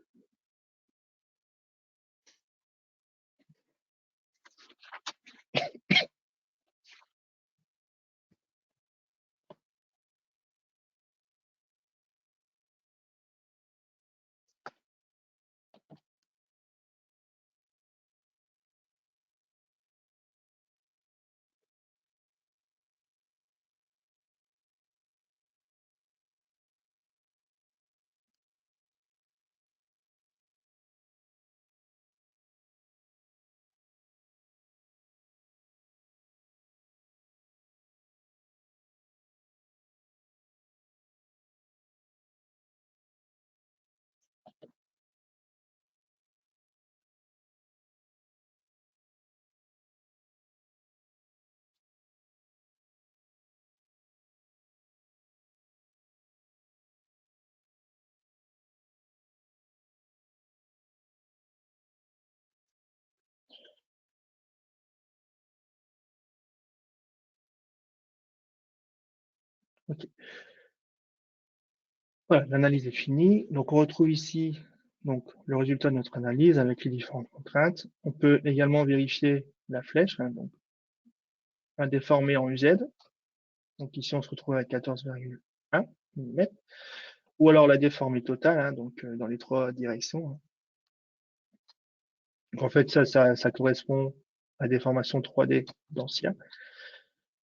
Ok. Voilà, l'analyse est finie. Donc, on retrouve ici donc, le résultat de notre analyse avec les différentes contraintes. On peut également vérifier la flèche, hein, donc, à déformer en UZ. Donc, ici, on se retrouve à 14,1 mm. Ou alors la déformée totale, hein, donc dans les trois directions, hein. Donc, en fait, ça correspond à la déformation 3D d'ancien.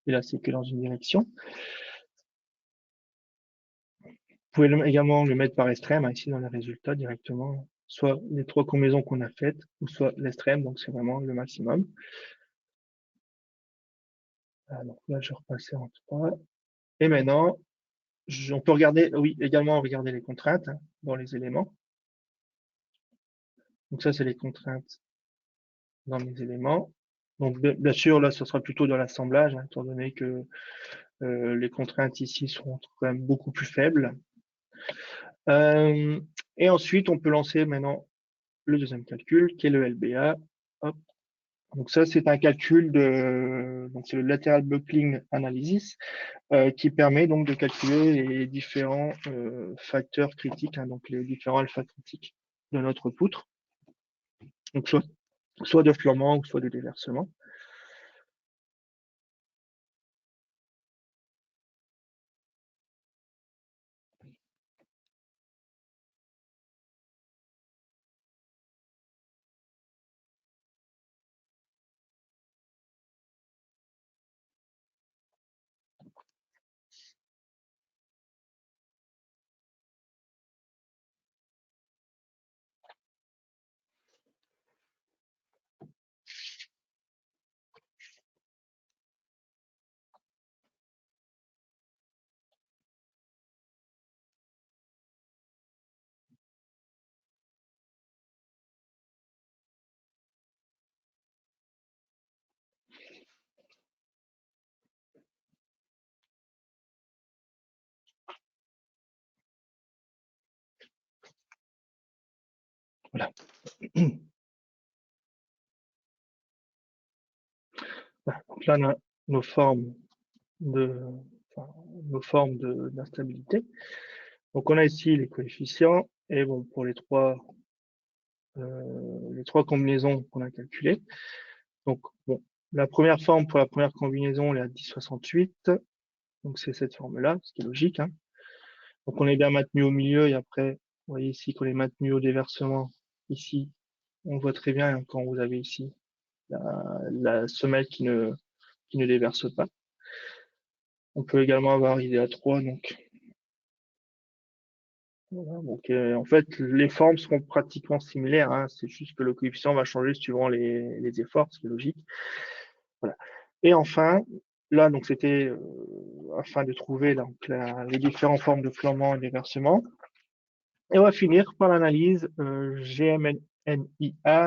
Et là, c'est que dans une direction. Vous pouvez également le mettre par extrême, hein, ici dans les résultats directement, soit les trois combinaisons qu'on a faites, ou soit l'extrême, donc c'est vraiment le maximum. Donc là, je repassais en 3. Et maintenant, on peut regarder, oui, également regarder les contraintes, hein, dans les éléments. Donc ça, c'est les contraintes dans les éléments. Donc bien sûr, là, ce sera plutôt dans l'assemblage, hein, étant donné que les contraintes ici seront quand même beaucoup plus faibles. Et ensuite, on peut lancer maintenant le deuxième calcul, qui est le LBA. Hop. Donc ça, c'est un calcul donc c'est le lateral buckling analysis, qui permet donc de calculer les différents facteurs critiques, hein, donc les différents alpha critiques de notre poutre. Donc soit de flottement ou soit de déversement. Voilà. Voilà. Donc là, on a nos formes de, enfin, nos formes d'instabilité. Donc on a ici les coefficients et bon pour les trois combinaisons qu'on a calculées. Donc bon, la première forme pour la première combinaison elle est à 10,68. Donc c'est cette forme-là, ce qui est logique, hein. Donc on est bien maintenu au milieu et après, vous voyez ici qu'on est maintenu au déversement. Ici, on voit très bien, hein, quand vous avez ici la semelle qui ne déverse pas. On peut également avoir idée à 3, donc voilà. Donc en fait, les formes seront pratiquement similaires, hein. C'est juste que le coefficient va changer suivant les efforts, ce qui est logique. Voilà. Et enfin, là, donc c'était afin de trouver donc, les différentes formes de flottement et déversement. Et on va finir par l'analyse GMNIA,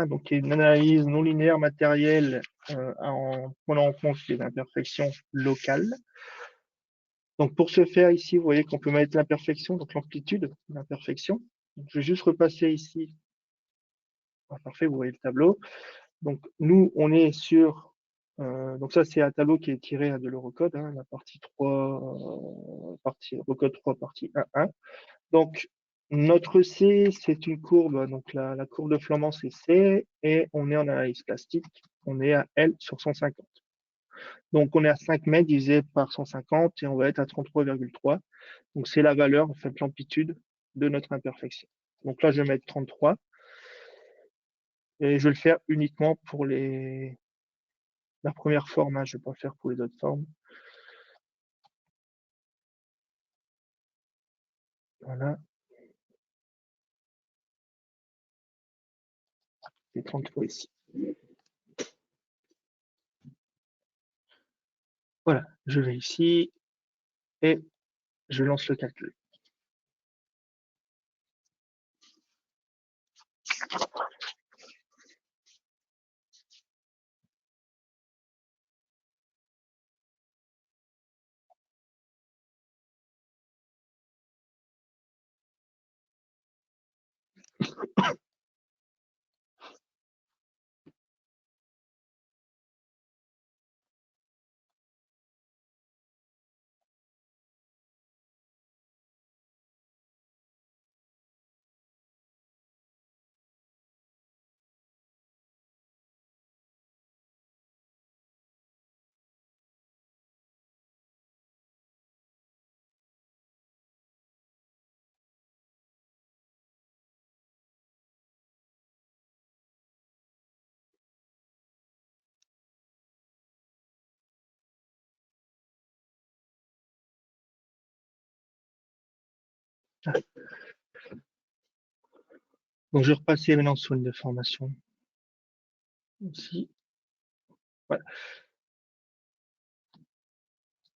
donc qui est une analyse non linéaire matérielle en prenant en compte les imperfections locales. Donc pour ce faire ici, vous voyez qu'on peut mettre l'imperfection, donc l'amplitude de l'imperfection. Je vais juste repasser ici. Ah, parfait, vous voyez le tableau. Donc nous, on est sur, donc ça c'est un tableau qui est tiré de l'Eurocode, hein, la partie 3, partie Eurocode 3, partie 1.1. Donc notre C, c'est une courbe, donc la courbe de flambant c'est C, et on est en analyse plastique, on est à L sur 150. Donc on est à 5 mètres divisé par 150 et on va être à 33,3. Donc c'est la valeur, en fait, l'amplitude de notre imperfection. Donc là, je vais mettre 33 et je vais le faire uniquement pour la première forme, hein, je ne vais pas faire pour les autres formes. Voilà, c'est 33 ici. Voilà, je vais ici et je lance le calcul. Ah. Donc, je vais repasser maintenant sur une déformation ici. Voilà.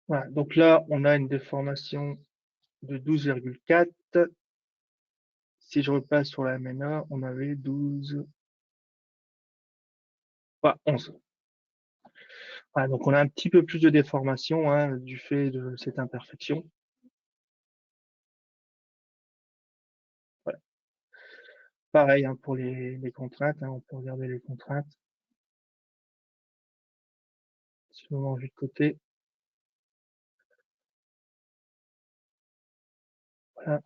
Voilà. Donc là, on a une déformation de 12,4. Si je repasse sur la MNA, on avait 12, 11. Voilà, donc on a un petit peu plus de déformation hein, du fait de cette imperfection. Voilà. Pareil hein, pour les contraintes, hein, on peut regarder les contraintes. Si on met vue de côté, voilà.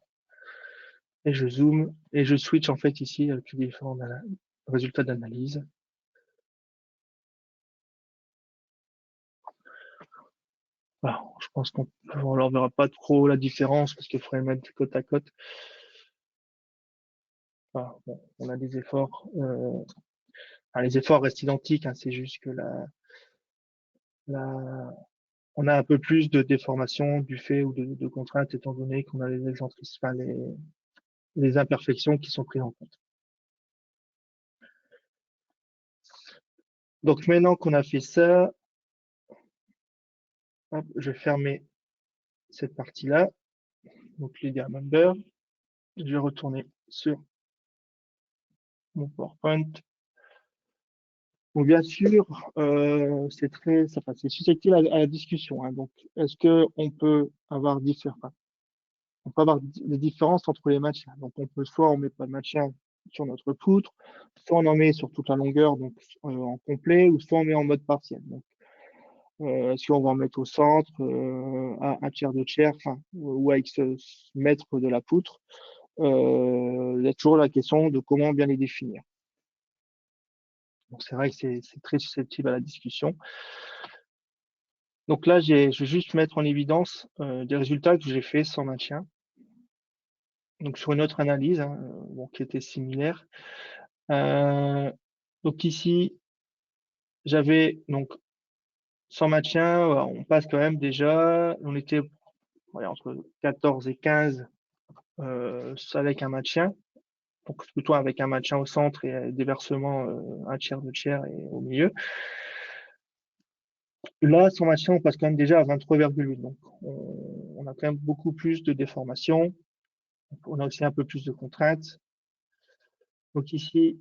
Et je zoome et je switch en fait ici avec les différents résultats d'analyse. Voilà, je pense qu'on ne verra pas trop la différence parce qu'il faudrait mettre côte à côte. Voilà, bon, on a des efforts. Les efforts restent identiques, hein, c'est juste que la, on a un peu plus de déformation du fait ou de contraintes étant donné qu'on a les excentricités, enfin, les imperfections qui sont prises en compte. Donc maintenant qu'on a fait ça, hop, je vais fermer cette partie-là. Donc Lydia Member, je vais retourner sur mon PowerPoint. Bon, bien sûr, c'est très, c'est susceptible à la discussion. Hein. Donc, est-ce que on peut avoir on peut avoir des différences entre les matières. Donc, on peut soit on met pas de matière sur notre poutre, soit on en met sur toute la longueur, donc en complet, ou soit on met en mode partiel. Donc, si on va en mettre au centre, à un tiers de tiers, enfin, ou à X mètres de la poutre, il y a toujours la question de comment bien les définir. Donc, c'est vrai que c'est très susceptible à la discussion. Donc là, je vais juste mettre en évidence des résultats que j'ai fait sans maintien. Donc sur une autre analyse hein, bon, qui était similaire. Donc ici, j'avais donc sans maintien, on passe quand même déjà, on était entre 14 et 15 avec un maintien. Donc plutôt avec un maintien au centre et des versements un tiers, deux tiers et au milieu. Là, sans maintien, on passe quand même déjà à 23,8. Donc on a quand même beaucoup plus de déformation. On a aussi un peu plus de contraintes. Donc ici,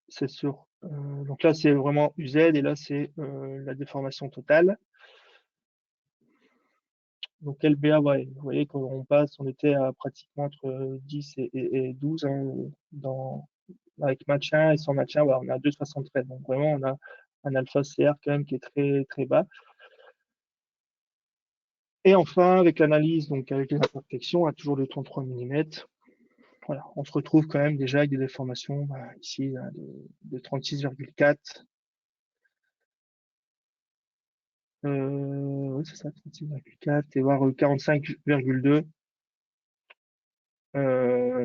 c'est sur. Donc là, c'est vraiment UZ et là, c'est la déformation totale. Donc LBA, ouais, vous voyez, quand on passe, on était à pratiquement entre 10 et 12 hein, avec maintien et sans maintien, ouais, on est à 2,73. Donc vraiment, on a un alpha CR quand même qui est très, très bas. Et enfin, avec l'analyse, donc avec les imperfections, à toujours de 33 mm, voilà, on se retrouve quand même déjà avec des déformations ici de 36,4. Oui, c'est ça, 36,4 et voire 45,2.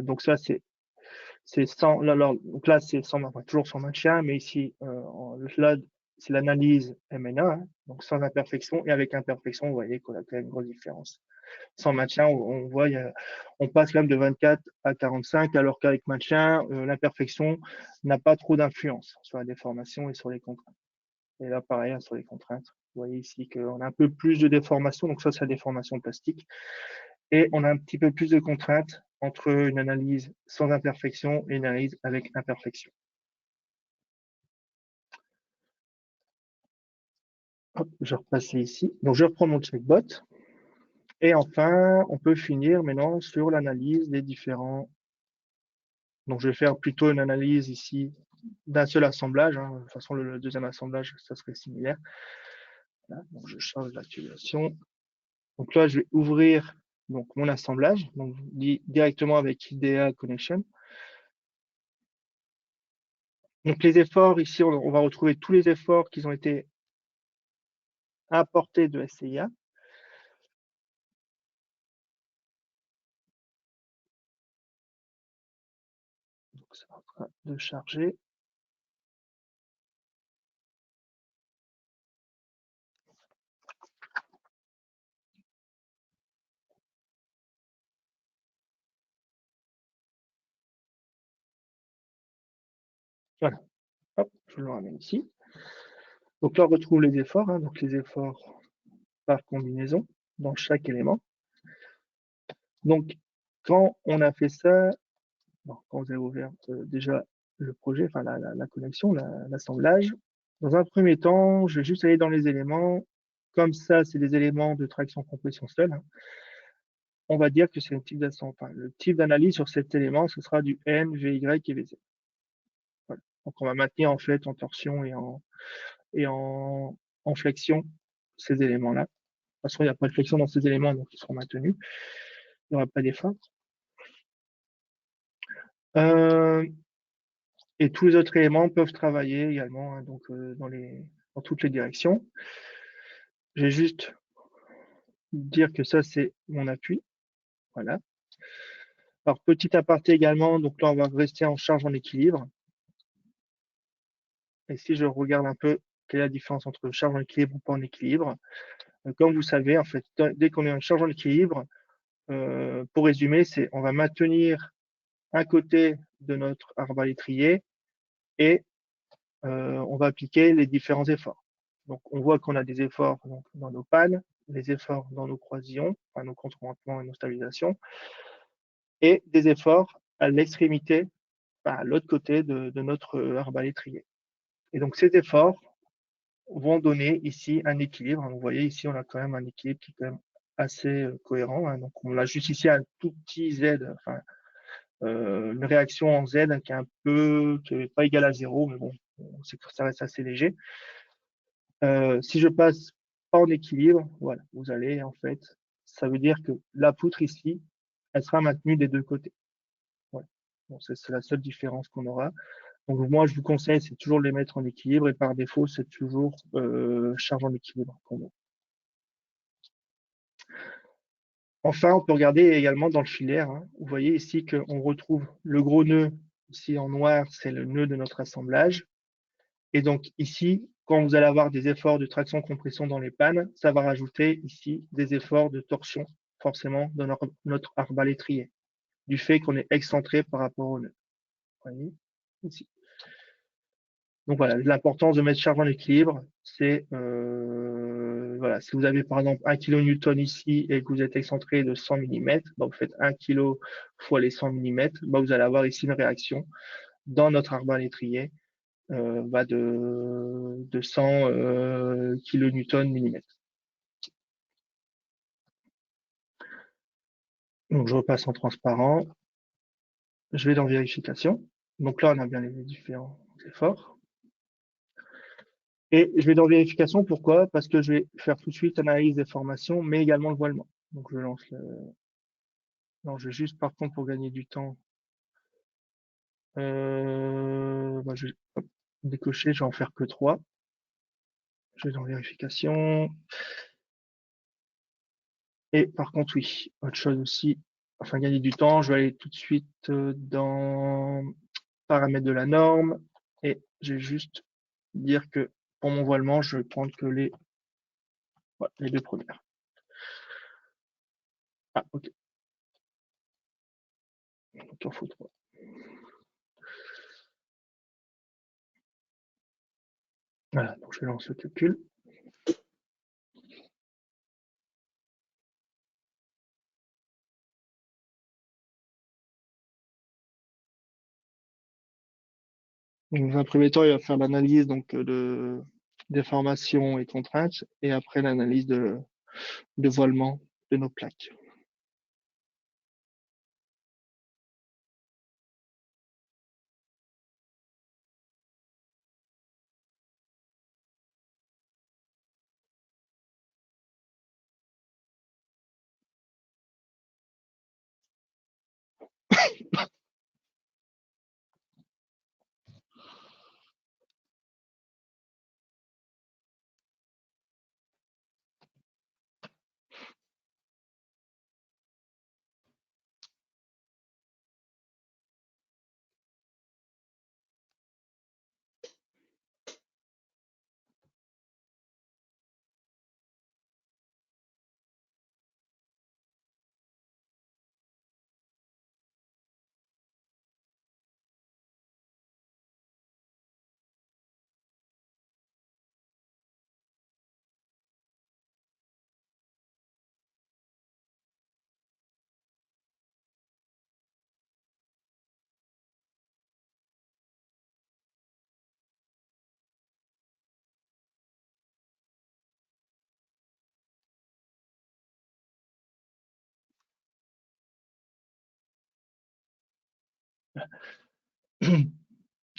Donc ça, c'est sans, là, donc là, c'est sans, enfin, toujours sans maintien, mais ici, là, c'est l'analyse MNA, hein, donc sans imperfection et avec imperfection, vous voyez qu'on a quand même une grosse différence. Sans maintien, on voit, on passe quand même de 24 à 45, alors qu'avec maintien, l'imperfection n'a pas trop d'influence sur la déformation et sur les contraintes. Et là, pareil, hein, sur les contraintes. Vous voyez ici qu'on a un peu plus de déformation, donc ça, c'est la déformation plastique. Et on a un petit peu plus de contraintes entre une analyse sans imperfection et une analyse avec imperfection. Hop, je repasse ici. Donc, je reprends mon checkbot. Et enfin, on peut finir maintenant sur l'analyse des différents. Donc, je vais faire plutôt une analyse ici d'un seul assemblage. Hein. De toute façon, le deuxième assemblage, ça serait similaire. Là, donc, je change l'actualisation. Donc là, je vais ouvrir donc, mon assemblage, donc directement avec IDEA Connection. Donc les efforts, ici, on va retrouver tous les efforts qui ont été importés de SCIA. Donc c'est en train de charger. Voilà, hop, je le ramène ici. Donc là, on retrouve les efforts, hein, donc les efforts par combinaison dans chaque élément. Donc, quand on a fait ça, bon, quand vous avez ouvert déjà le projet, enfin la connexion, l'assemblage, dans un premier temps, je vais juste aller dans les éléments. Comme ça, c'est des éléments de traction compression seul, hein. On va dire que c'est un type d'assemblage. Enfin, le type d'analyse sur cet élément, ce sera du N, VY et VZ. Voilà. Donc, on va maintenir en fait en torsion et en flexion ces éléments-là. De toute façon, il n'y a pas de flexion dans ces éléments, donc ils seront maintenus. Il n'y aura pas d'effort. Euh, et tous les autres éléments peuvent travailler également, hein, donc dans toutes les directions. Je vais juste dire que ça, c'est mon appui. Voilà. Alors, petit aparté également, donc là, on va rester en charge en équilibre. Et si je regarde un peu quelle est la différence entre charge en équilibre ou pas en équilibre, comme vous savez, en fait, dès qu'on est en charge en équilibre, pour résumer, c'est on va maintenir un côté de notre arbalétrier et on va appliquer les différents efforts. Donc, on voit qu'on a des efforts donc, dans nos pannes, des efforts dans nos croisillons, enfin, nos contreventements et nos stabilisations, et des efforts à l'extrémité, enfin, à l'autre côté de notre arbalétrier. Et donc, ces efforts vont donner ici un équilibre. Vous voyez, ici, on a quand même un équilibre qui est quand même assez cohérent, hein. Donc, on a juste ici un tout petit Z, enfin, une réaction en Z qui n'est pas égale à 0, mais bon, ça reste assez léger. Si je passe pas en équilibre, voilà, vous allez en fait, ça veut dire que la poutre ici, elle sera maintenue des deux côtés. Voilà. Bon, c'est la seule différence qu'on aura. Donc moi, je vous conseille, c'est toujours de les mettre en équilibre et par défaut, c'est toujours charge en équilibre pour nous. Enfin, on peut regarder également dans le filaire, hein. Vous voyez ici qu'on retrouve le gros nœud, ici en noir, c'est le nœud de notre assemblage. Et donc ici, quand vous allez avoir des efforts de traction-compression dans les pannes, ça va rajouter ici des efforts de torsion, forcément, dans notre arbalétrier, du fait qu'on est excentré par rapport au nœud. Vous voyez ici. Donc voilà, l'importance de mettre charge en équilibre, c'est voilà, si vous avez par exemple 1 kN ici et que vous êtes excentré de 100 mm, bah, vous faites 1 kg fois les 100 mm, bah, vous allez avoir ici une réaction dans notre arbalétrier de 100 kN mm. Donc je repasse en transparent, je vais dans vérification. Donc là, on a bien les différents efforts. Et je vais dans vérification, pourquoi? Parce que je vais faire tout de suite analyse des formations, mais également le voilement. Donc je lance le. Non, je vais juste par contre pour gagner du temps. Je vais décocher, je vais en faire que 3. Je vais dans vérification. Et par contre, oui, autre chose aussi, enfin gagner du temps, je vais aller tout de suite dans paramètres de la norme et je vais juste dire que pour mon voilement, je vais prendre que les deux premières. Ah, ok. Donc, il en faut 3. Voilà, donc je lance le calcul. Dans un premier temps, il va faire l'analyse donc de déformation et contraintes, et après l'analyse de voilement de nos plaques.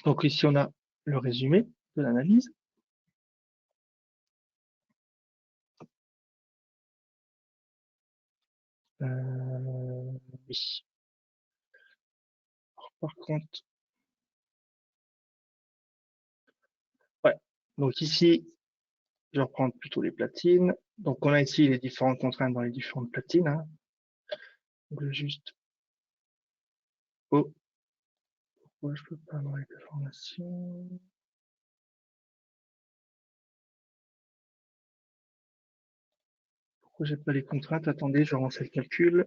Donc ici, on a le résumé de l'analyse. Oui. Par contre, ouais. Donc ici, je vais reprendre plutôt les platines. Donc on a ici les différentes contraintes dans les différentes platines. Hein. Donc je vais juste. Oh, pourquoi je peux pas avoir les informations? Pourquoi j'ai pas les contraintes? Attendez, je relance le calcul.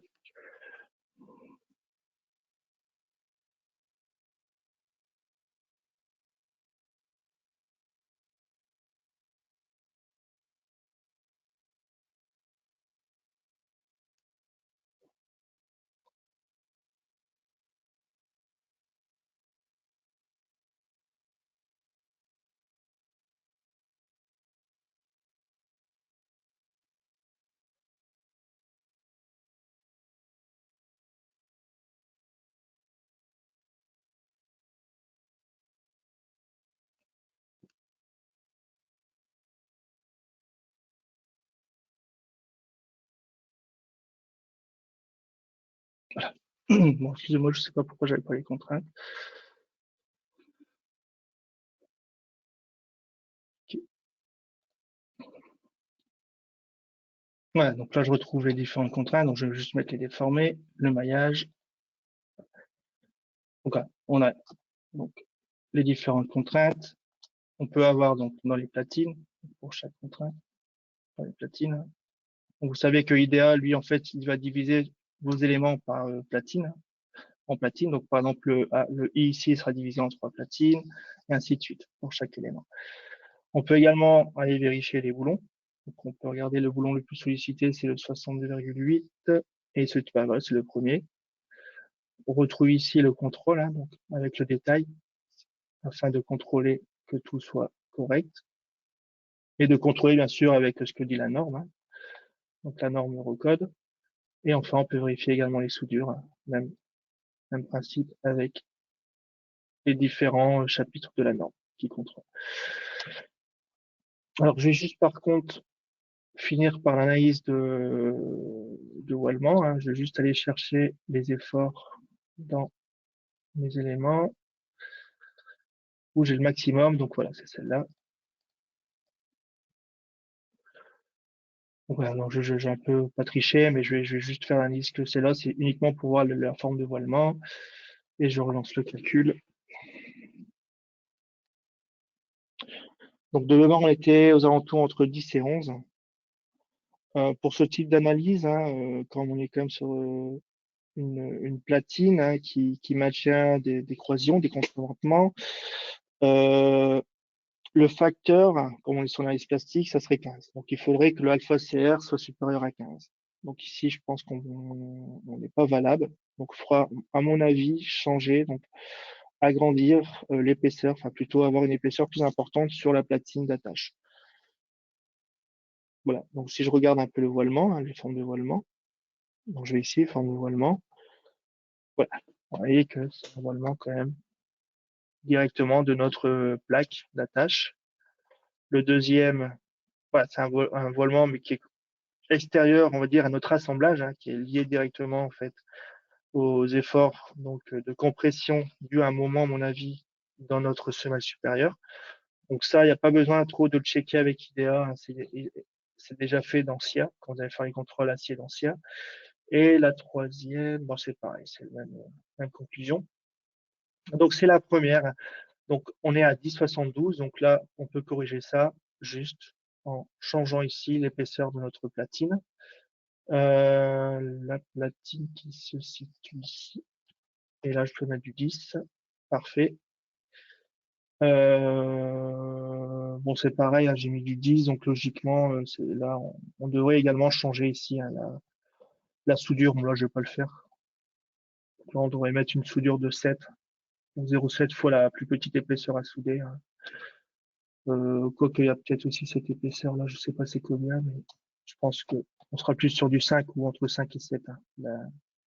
Voilà. Bon, excusez-moi, je sais pas pourquoi j'avais pas les contraintes. Ok. Voilà, donc là, je retrouve les différentes contraintes. Donc, je vais juste mettre les déformés, le maillage. Donc, là, on a donc, les différentes contraintes. On peut avoir donc dans les platines, pour chaque contrainte, dans les platines. Donc, vous savez que IDEA, lui, en fait, il va diviser vos éléments par platine, en platine. Donc, par exemple, le I ici sera divisé en 3 platines, et ainsi de suite, pour chaque élément. On peut également aller vérifier les boulons. Donc, on peut regarder le boulon le plus sollicité, c'est le 62,8, et c'est le premier. On retrouve ici le contrôle, hein, donc avec le détail, afin de contrôler que tout soit correct, et de contrôler bien sûr avec ce que dit la norme, hein, donc la norme Eurocode. Et enfin, on peut vérifier également les soudures, hein, même principe avec les différents chapitres de la norme qui contrôlent. Alors, je vais juste par contre finir par l'analyse de Wallman. Hein. Je vais juste aller chercher les efforts dans mes éléments où j'ai le maximum. Donc voilà, c'est celle-là. Donc voilà, donc j'ai un peu pas triché, mais je vais juste faire l'analyse que c'est là. C'est uniquement pour voir la forme de voilement. Et je relance le calcul. Donc de devant, on était aux alentours entre 10 et 11. Pour ce type d'analyse, hein, quand on est quand même sur une platine hein, qui maintient des croisions, des contreventements, euh, le facteur, hein, comme on est sur l'analyse plastique, ça serait 15. Donc il faudrait que le alpha CR soit supérieur à 15. Donc ici, je pense qu'on n'est pas valable. Donc il faudra, à mon avis, changer, donc agrandir l'épaisseur, enfin plutôt avoir une épaisseur plus importante sur la platine d'attache. Voilà, donc si je regarde un peu le voilement, hein, les formes de voilement, donc je vais ici, forme de voilement, voilà, vous voyez que c'est un voilement quand même directement de notre plaque d'attache. Le deuxième, voilà, c'est un voilement, mais qui est extérieur, on va dire, à notre assemblage, hein, qui est lié directement en fait aux efforts donc de compression dû à un moment, à mon avis, dans notre semelle supérieure. Donc ça, il n'y a pas besoin trop de le checker avec IDEA, hein, c'est déjà fait dans SIA, quand vous allez faire les contrôles acier dans SIA. Et la troisième, bon, c'est pareil, c'est la même conclusion. Donc c'est la première. Donc on est à 10,72. Donc là, on peut corriger ça juste en changeant ici l'épaisseur de notre platine. La platine qui se situe ici. Et là, je peux mettre du 10. Parfait. Bon, c'est pareil, hein, j'ai mis du 10, donc logiquement, là, on devrait également changer ici hein, la soudure. Bon, là, je vais pas le faire. Là, on devrait mettre une soudure de 7, donc 0,7 fois la plus petite épaisseur à souder. Hein. Quoique, il y a peut-être aussi cette épaisseur-là, je sais pas c'est combien, mais je pense que on sera plus sur du 5 ou entre 5 et 7, hein, la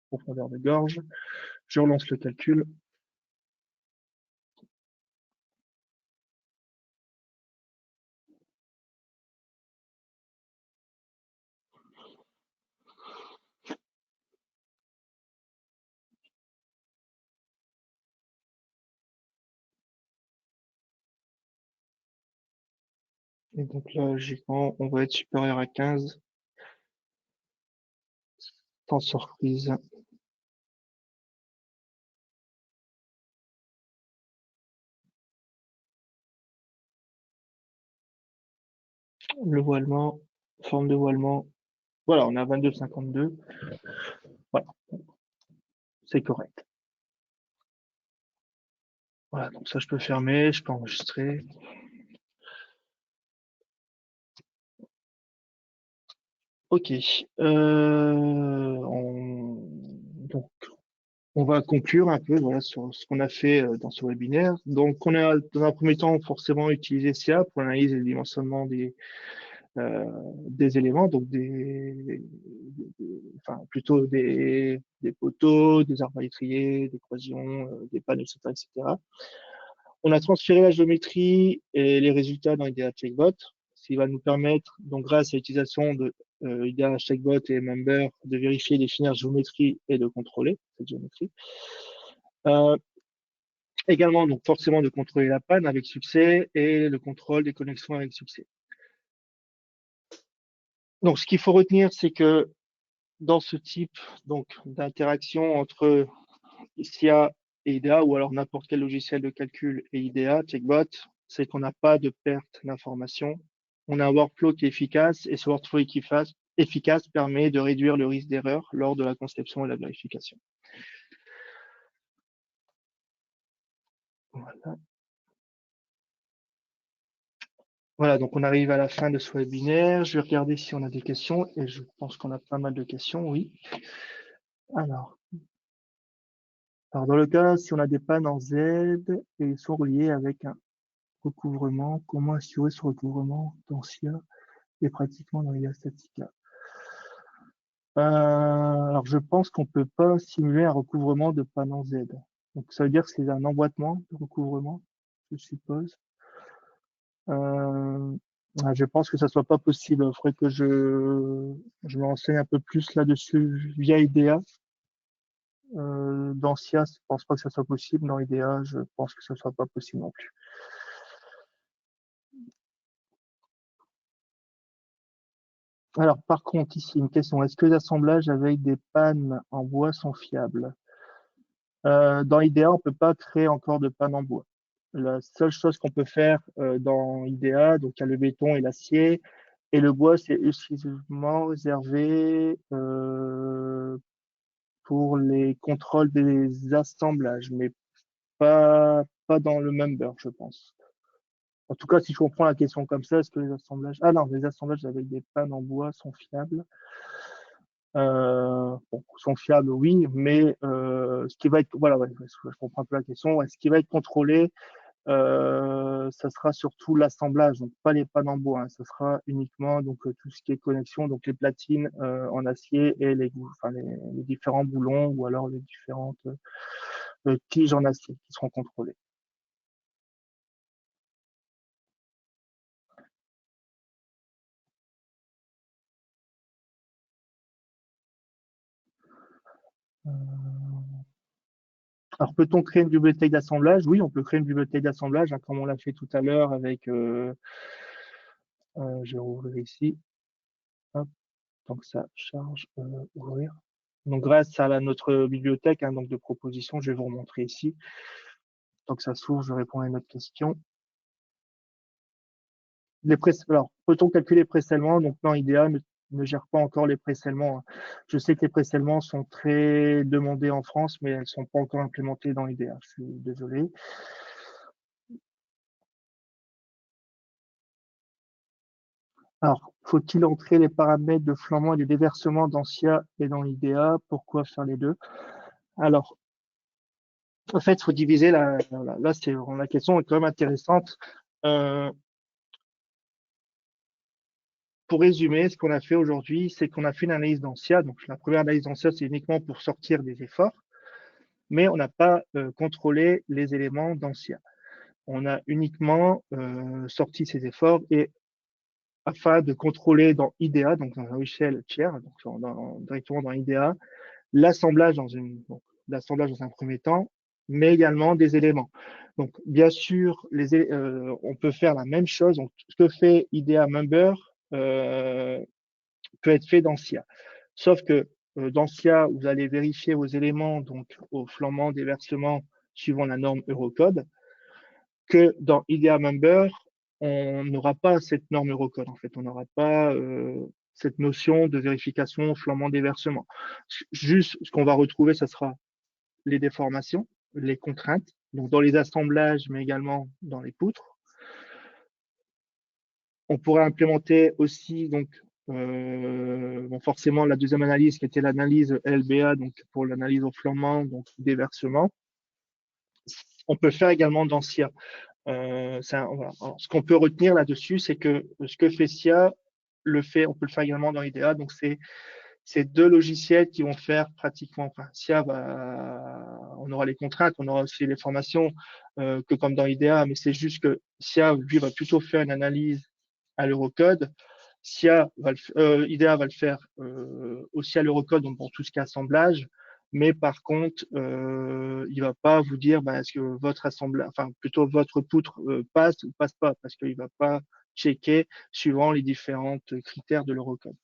profondeur de gorge. Je relance le calcul. Et donc là, logiquement, on va être supérieur à 15, sans surprise. Le voilement, forme de voilement. Voilà, on a 22,52. Voilà, c'est correct. Voilà, donc ça, je peux fermer, je peux enregistrer. Ok. Donc, on va conclure un peu voilà, sur ce qu'on a fait dans ce webinaire. Donc, on a dans un premier temps forcément utilisé SIA pour l'analyse et le dimensionnement euh, des éléments, donc enfin, plutôt des poteaux, des arbres étriers, des croisillons, des pannes, etc., etc. On a transféré la géométrie et les résultats dans IDEA Checkbot, ce qui va nous permettre, donc grâce à l'utilisation de IDEA Checkbot et Member, de vérifier, définir géométrie et de contrôler cette géométrie. Euh, Également, donc forcément, de contrôler la panne avec succès et le contrôle des connexions avec succès. Donc, ce qu'il faut retenir, c'est que dans ce type donc d'interaction entre SIA et IDEA, ou alors n'importe quel logiciel de calcul et IDEA, Checkbot, c'est qu'on n'a pas de perte d'information. On a un workflow qui est efficace et ce workflow efficace permet de réduire le risque d'erreur lors de la conception et la vérification. Voilà. Voilà, donc on arrive à la fin de ce webinaire. Je vais regarder si on a des questions et je pense qu'on a pas mal de questions, oui. Alors, dans le cas, si on a des pannes en Z et ils sont reliés avec un recouvrement, comment assurer ce recouvrement dans SIA et pratiquement dans l'IA Statica? Alors, je pense qu'on peut pas simuler un recouvrement de panne en Z. Donc, ça veut dire que c'est un emboîtement de recouvrement, je suppose. Je pense que ça soit pas possible. Il faudrait que je me renseigne un peu plus là-dessus via IDEA. Dans SIA, je pense pas que ça soit possible. Dans IDEA, je pense que ça soit pas possible non plus. Alors, par contre, ici, une question. Est-ce que les assemblages avec des pannes en bois sont fiables? Dans IDEA, on peut pas créer encore de pannes en bois. La seule chose qu'on peut faire dans IDEA, donc il y a le béton et l'acier, et le bois, c'est exclusivement réservé pour les contrôles des assemblages, mais pas dans le member, je pense. En tout cas, si je comprends la question comme ça, est-ce que les assemblages... Ah non, les assemblages avec des pannes en bois sont fiables. Bon, sont fiables, oui, mais ce qui va être... Voilà, ouais, je comprends un peu la question. Ouais, ce qui va être contrôlé, ça sera surtout l'assemblage, donc pas les pannes en bois, hein, ça sera uniquement donc tout ce qui est connexion, donc les platines en acier et enfin, les différents boulons ou alors les différentes tiges en acier qui seront contrôlées. Euh, Alors peut-on créer une bibliothèque d'assemblage? Oui, on peut créer une bibliothèque d'assemblage, hein, comme on l'a fait tout à l'heure avec. Je vais rouvrir ici. Hop, tant que ça charge, ouvrir. Donc grâce à notre bibliothèque hein, donc de propositions, je vais vous remontrer ici. Tant que ça s'ouvre, je réponds à une autre question. Alors, peut-on calculer les précellement? Donc, non, IDEA ne gère pas encore les précellement. Je sais que les précellement sont très demandés en France, mais elles ne sont pas encore implémentées dans IDEA. Je suis désolé. Alors, faut-il entrer les paramètres de flambement et de déversement dans SIA et dans IDEA? Pourquoi faire les deux? Alors, en fait, il faut diviser là, la question est quand même intéressante. Euh, pour résumer, ce qu'on a fait aujourd'hui, c'est qu'on a fait une analyse dans SIA. Donc, la première analyse dans SIA, c'est uniquement pour sortir des efforts, mais on n'a pas contrôlé les éléments dans SIA. On a uniquement sorti ces efforts et afin de contrôler dans IDEA, donc dans un logiciel tiers, donc directement dans IDEA, l'assemblage l'assemblage dans un premier temps mais également des éléments. Donc, bien sûr, on peut faire la même chose. Donc, ce que fait IDEA Member peut être fait dans SIA. Sauf que dans SIA, vous allez vérifier vos éléments donc au flambement des versements suivant la norme Eurocode, que dans IDEA Member, on n'aura pas cette norme Eurocode. En fait, on n'aura pas cette notion de vérification au flambement des versements. Juste, ce qu'on va retrouver, ce sera les déformations, les contraintes, donc dans les assemblages, mais également dans les poutres. On pourrait implémenter aussi donc bon, forcément la deuxième analyse qui était l'analyse LBA, donc pour l'analyse au flambement, donc des versements. On peut faire également dans SIA. Voilà. Alors, ce qu'on peut retenir là-dessus, c'est que ce que fait SIA, on peut le faire également dans IDEA. Donc c'est deux logiciels qui vont faire pratiquement. Enfin, SIA on aura les contraintes, on aura aussi les formations que comme dans IDEA, mais c'est juste que SIA lui va plutôt faire une analyse à l'Eurocode. IDEA va le faire aussi à l'Eurocode, donc pour tout ce qui est assemblage. Mais par contre, il va pas vous dire est-ce que votre assemblage, enfin plutôt votre poutre passe ou passe pas, parce qu'il va pas checker suivant les différents critères de l'Eurocode.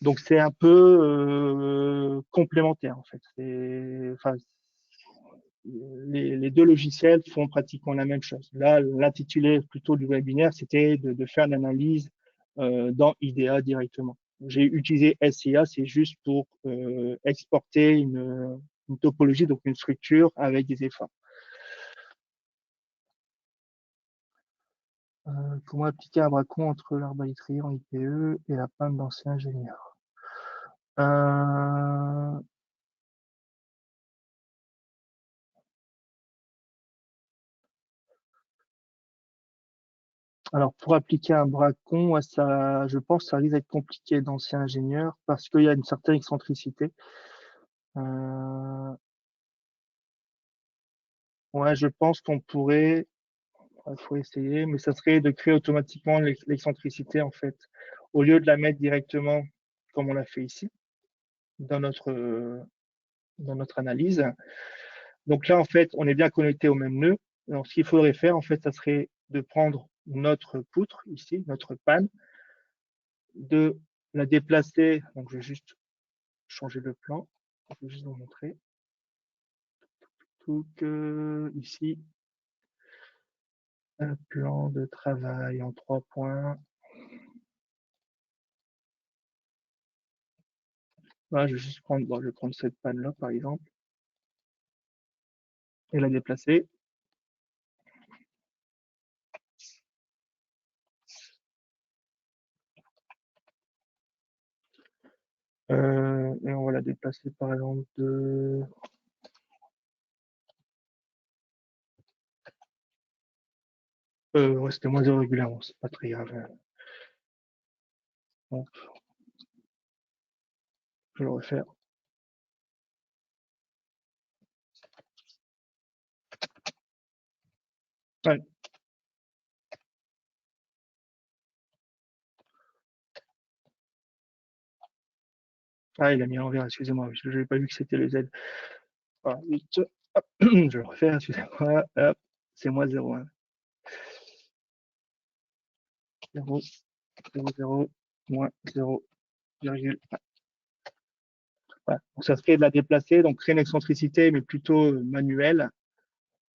Donc c'est un peu complémentaire en fait. Enfin, les deux logiciels font pratiquement la même chose. Là, l'intitulé plutôt du webinaire, c'était de faire l'analyse dans IDEA directement. J'ai utilisé SIA, c'est juste pour exporter une topologie, donc une structure avec des efforts. Comment appliquer un bracon entre l'arbalèterie en IPE et la panne d'ancien ingénieur Alors, pour appliquer un bracon, ça, je pense que ça risque d'être compliqué d'ancien ingénieur parce qu'il y a une certaine excentricité. Ouais, je pense qu'on pourrait, il faut essayer, mais ça serait de créer automatiquement l'excentricité, en fait, au lieu de la mettre directement comme on l'a fait ici, dans notre analyse. Donc là, en fait, on est bien connecté au même nœud. Donc, ce qu'il faudrait faire, en fait, ça serait de prendre notre poutre, ici, notre panne, de la déplacer. Donc, je vais juste changer le plan. Je vais juste vous montrer. Donc, ici, un plan de travail en 3 points. Voilà, je vais juste prendre, je vais prendre cette panne-là, par exemple, et la déplacer. Et on va la déplacer, par exemple, de... ouais, c'était moins 0,1, c'est pas très grave. Bon, je vais le refaire. Ouais. Ah, il a mis à l'envers, excusez-moi, je n'avais pas vu que c'était le Z. Voilà, hop, je vais le refaire, excusez-moi, hop, c'est moins 0,1. 0, 0, 0, moins 0,1. Voilà. Donc, ça serait de la déplacer, donc créer une excentricité, mais plutôt manuelle,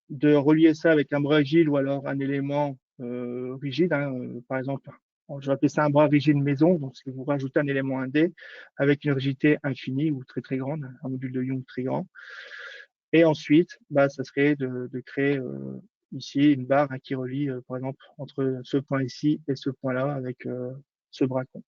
de relier ça avec un bras rigide ou alors un élément rigide, hein, par exemple, je vais appeler ça un bras rigide maison, donc si vous rajoutez un élément 1D avec une rigidité infinie ou très très grande, un module de Young très grand. Et ensuite, ça serait de créer ici une barre qui relie, par exemple, entre ce point ici et ce point-là avec ce bracon.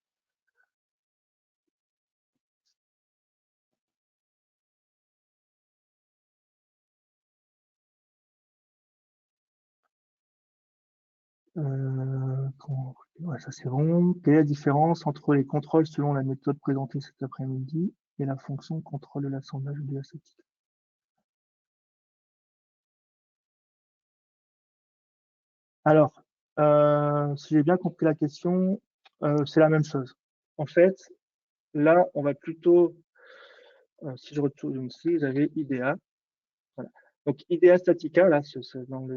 Ouais, ça c'est bon. Quelle est la différence entre les contrôles selon la méthode présentée cet après-midi et la fonction contrôle de l'assemblage de la statique? Alors, si j'ai bien compris la question, c'est la même chose. En fait, là, on va plutôt, si je retourne ici, vous avez IDEA. Voilà. Donc, IDEA Statica, là, dans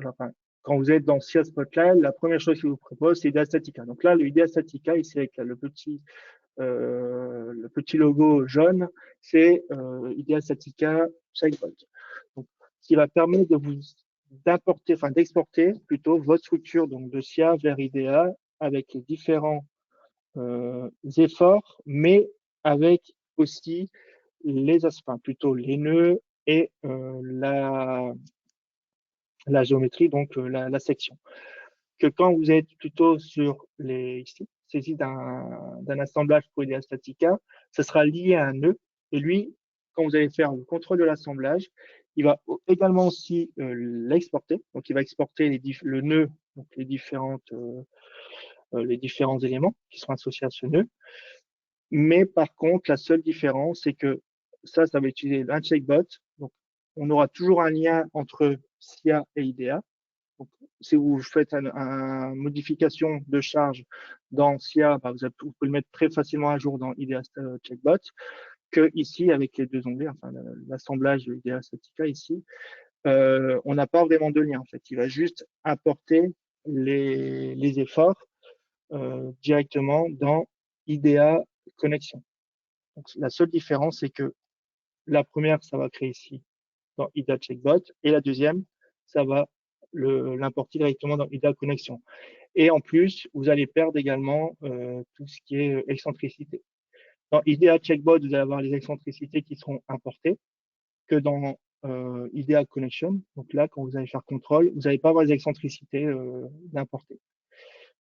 enfin, quand vous êtes dans SIA Spotlight, la première chose qu'il vous propose, c'est IDEA Statica. Donc là, le IDEA Statica, ici, avec le petit logo jaune, c'est IDEA Statica Checkbot. Donc, ce qui va permettre d'importer, enfin d'exporter plutôt votre structure donc de SIA vers IDEA avec les différents efforts, mais avec aussi enfin, plutôt les nœuds et la géométrie, donc la section. Que quand vous êtes plutôt sur ici, saisi d'un assemblage pour IDEA Statica, ce sera lié à un nœud. Et lui, quand vous allez faire le contrôle de l'assemblage, il va également aussi l'exporter. Donc, il va exporter le nœud, donc les différents éléments qui sont associés à ce nœud. Mais par contre, la seule différence, c'est que ça va utiliser un checkbot. Donc, on aura toujours un lien entre SIA et IDEA. Donc, si vous faites une modification de charge dans SIA, bah, vous pouvez le mettre très facilement à jour dans IDEA Checkbot, que ici, avec les deux onglets, enfin, l'assemblage de IDEA Statica ici, on n'a pas vraiment de lien, en fait. Il va juste importer les efforts directement dans IDEA Connexion. Donc, la seule différence, c'est que la première, ça va créer ici dans IDEA Checkbot, et la deuxième, ça va l'importer directement dans IDEA Connexion. Et en plus, vous allez perdre également tout ce qui est excentricité. Dans IDEA Checkbot, vous allez avoir les excentricités qui seront importées, que dans IDEA Connection. Donc là, quand vous allez faire contrôle, vous n'allez pas avoir les excentricités d'importer.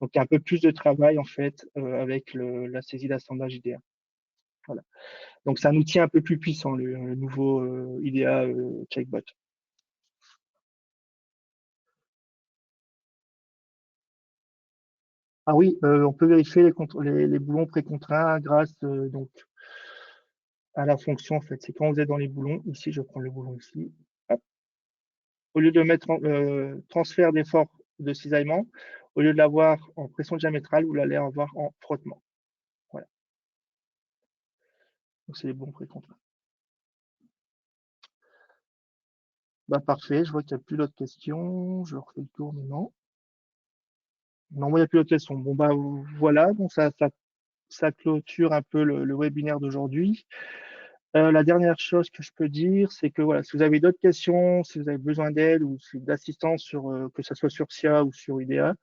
Donc il y a un peu plus de travail en fait avec la saisie d'assemblage IDEA. Voilà. Donc c'est un outil un peu plus puissant, le nouveau IDEA Checkbot. Ah oui, on peut vérifier les boulons précontraints grâce donc à la fonction en fait. C'est quand vous êtes dans les boulons, ici je prends le boulon ici, hop. Au lieu de mettre transfert d'effort de cisaillement, au lieu de l'avoir en pression diamétrale, vous l'allez avoir en frottement. Voilà. Donc c'est les boulons précontraints. Bah parfait, je vois qu'il n'y a plus d'autres questions. Je refais le tour maintenant. Non, il n'y a plus d'autres questions. Bon bah voilà, donc ça clôture un peu le webinaire d'aujourd'hui. La dernière chose que je peux dire, c'est que voilà, si vous avez d'autres questions, si vous avez besoin d'aide ou d'assistance sur que ce soit sur SIA ou sur IDEA,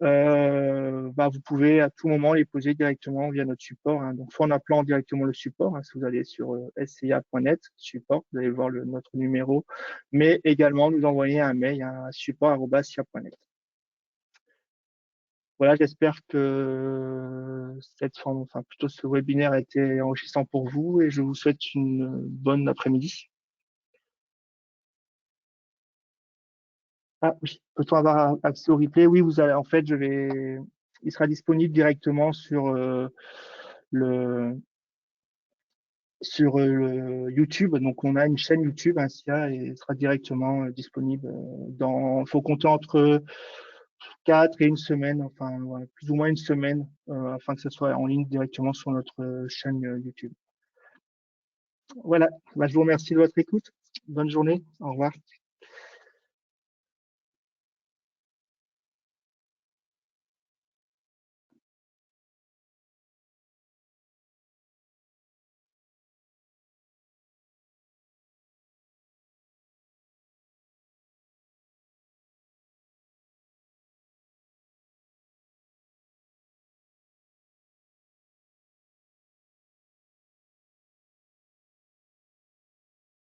bah, vous pouvez à tout moment les poser directement via notre support. Hein. Donc, soit en appelant directement le support, hein, si vous allez sur scia.net, support, vous allez voir notre numéro, mais également nous envoyer un mail à support@scia.net. Voilà, j'espère que cette forme, enfin plutôt ce webinaire a été enrichissant pour vous et je vous souhaite une bonne après-midi. Ah oui, peut-on avoir accès au replay? Oui, vous allez, en fait, il sera disponible directement le, sur YouTube. Donc, on a une chaîne YouTube, un SIA, et il sera directement disponible faut compter entre 4 et une semaine, enfin, voilà, plus ou moins une semaine, afin que ce soit en ligne directement sur notre chaîne YouTube. Voilà. Bah, je vous remercie de votre écoute. Bonne journée. Au revoir.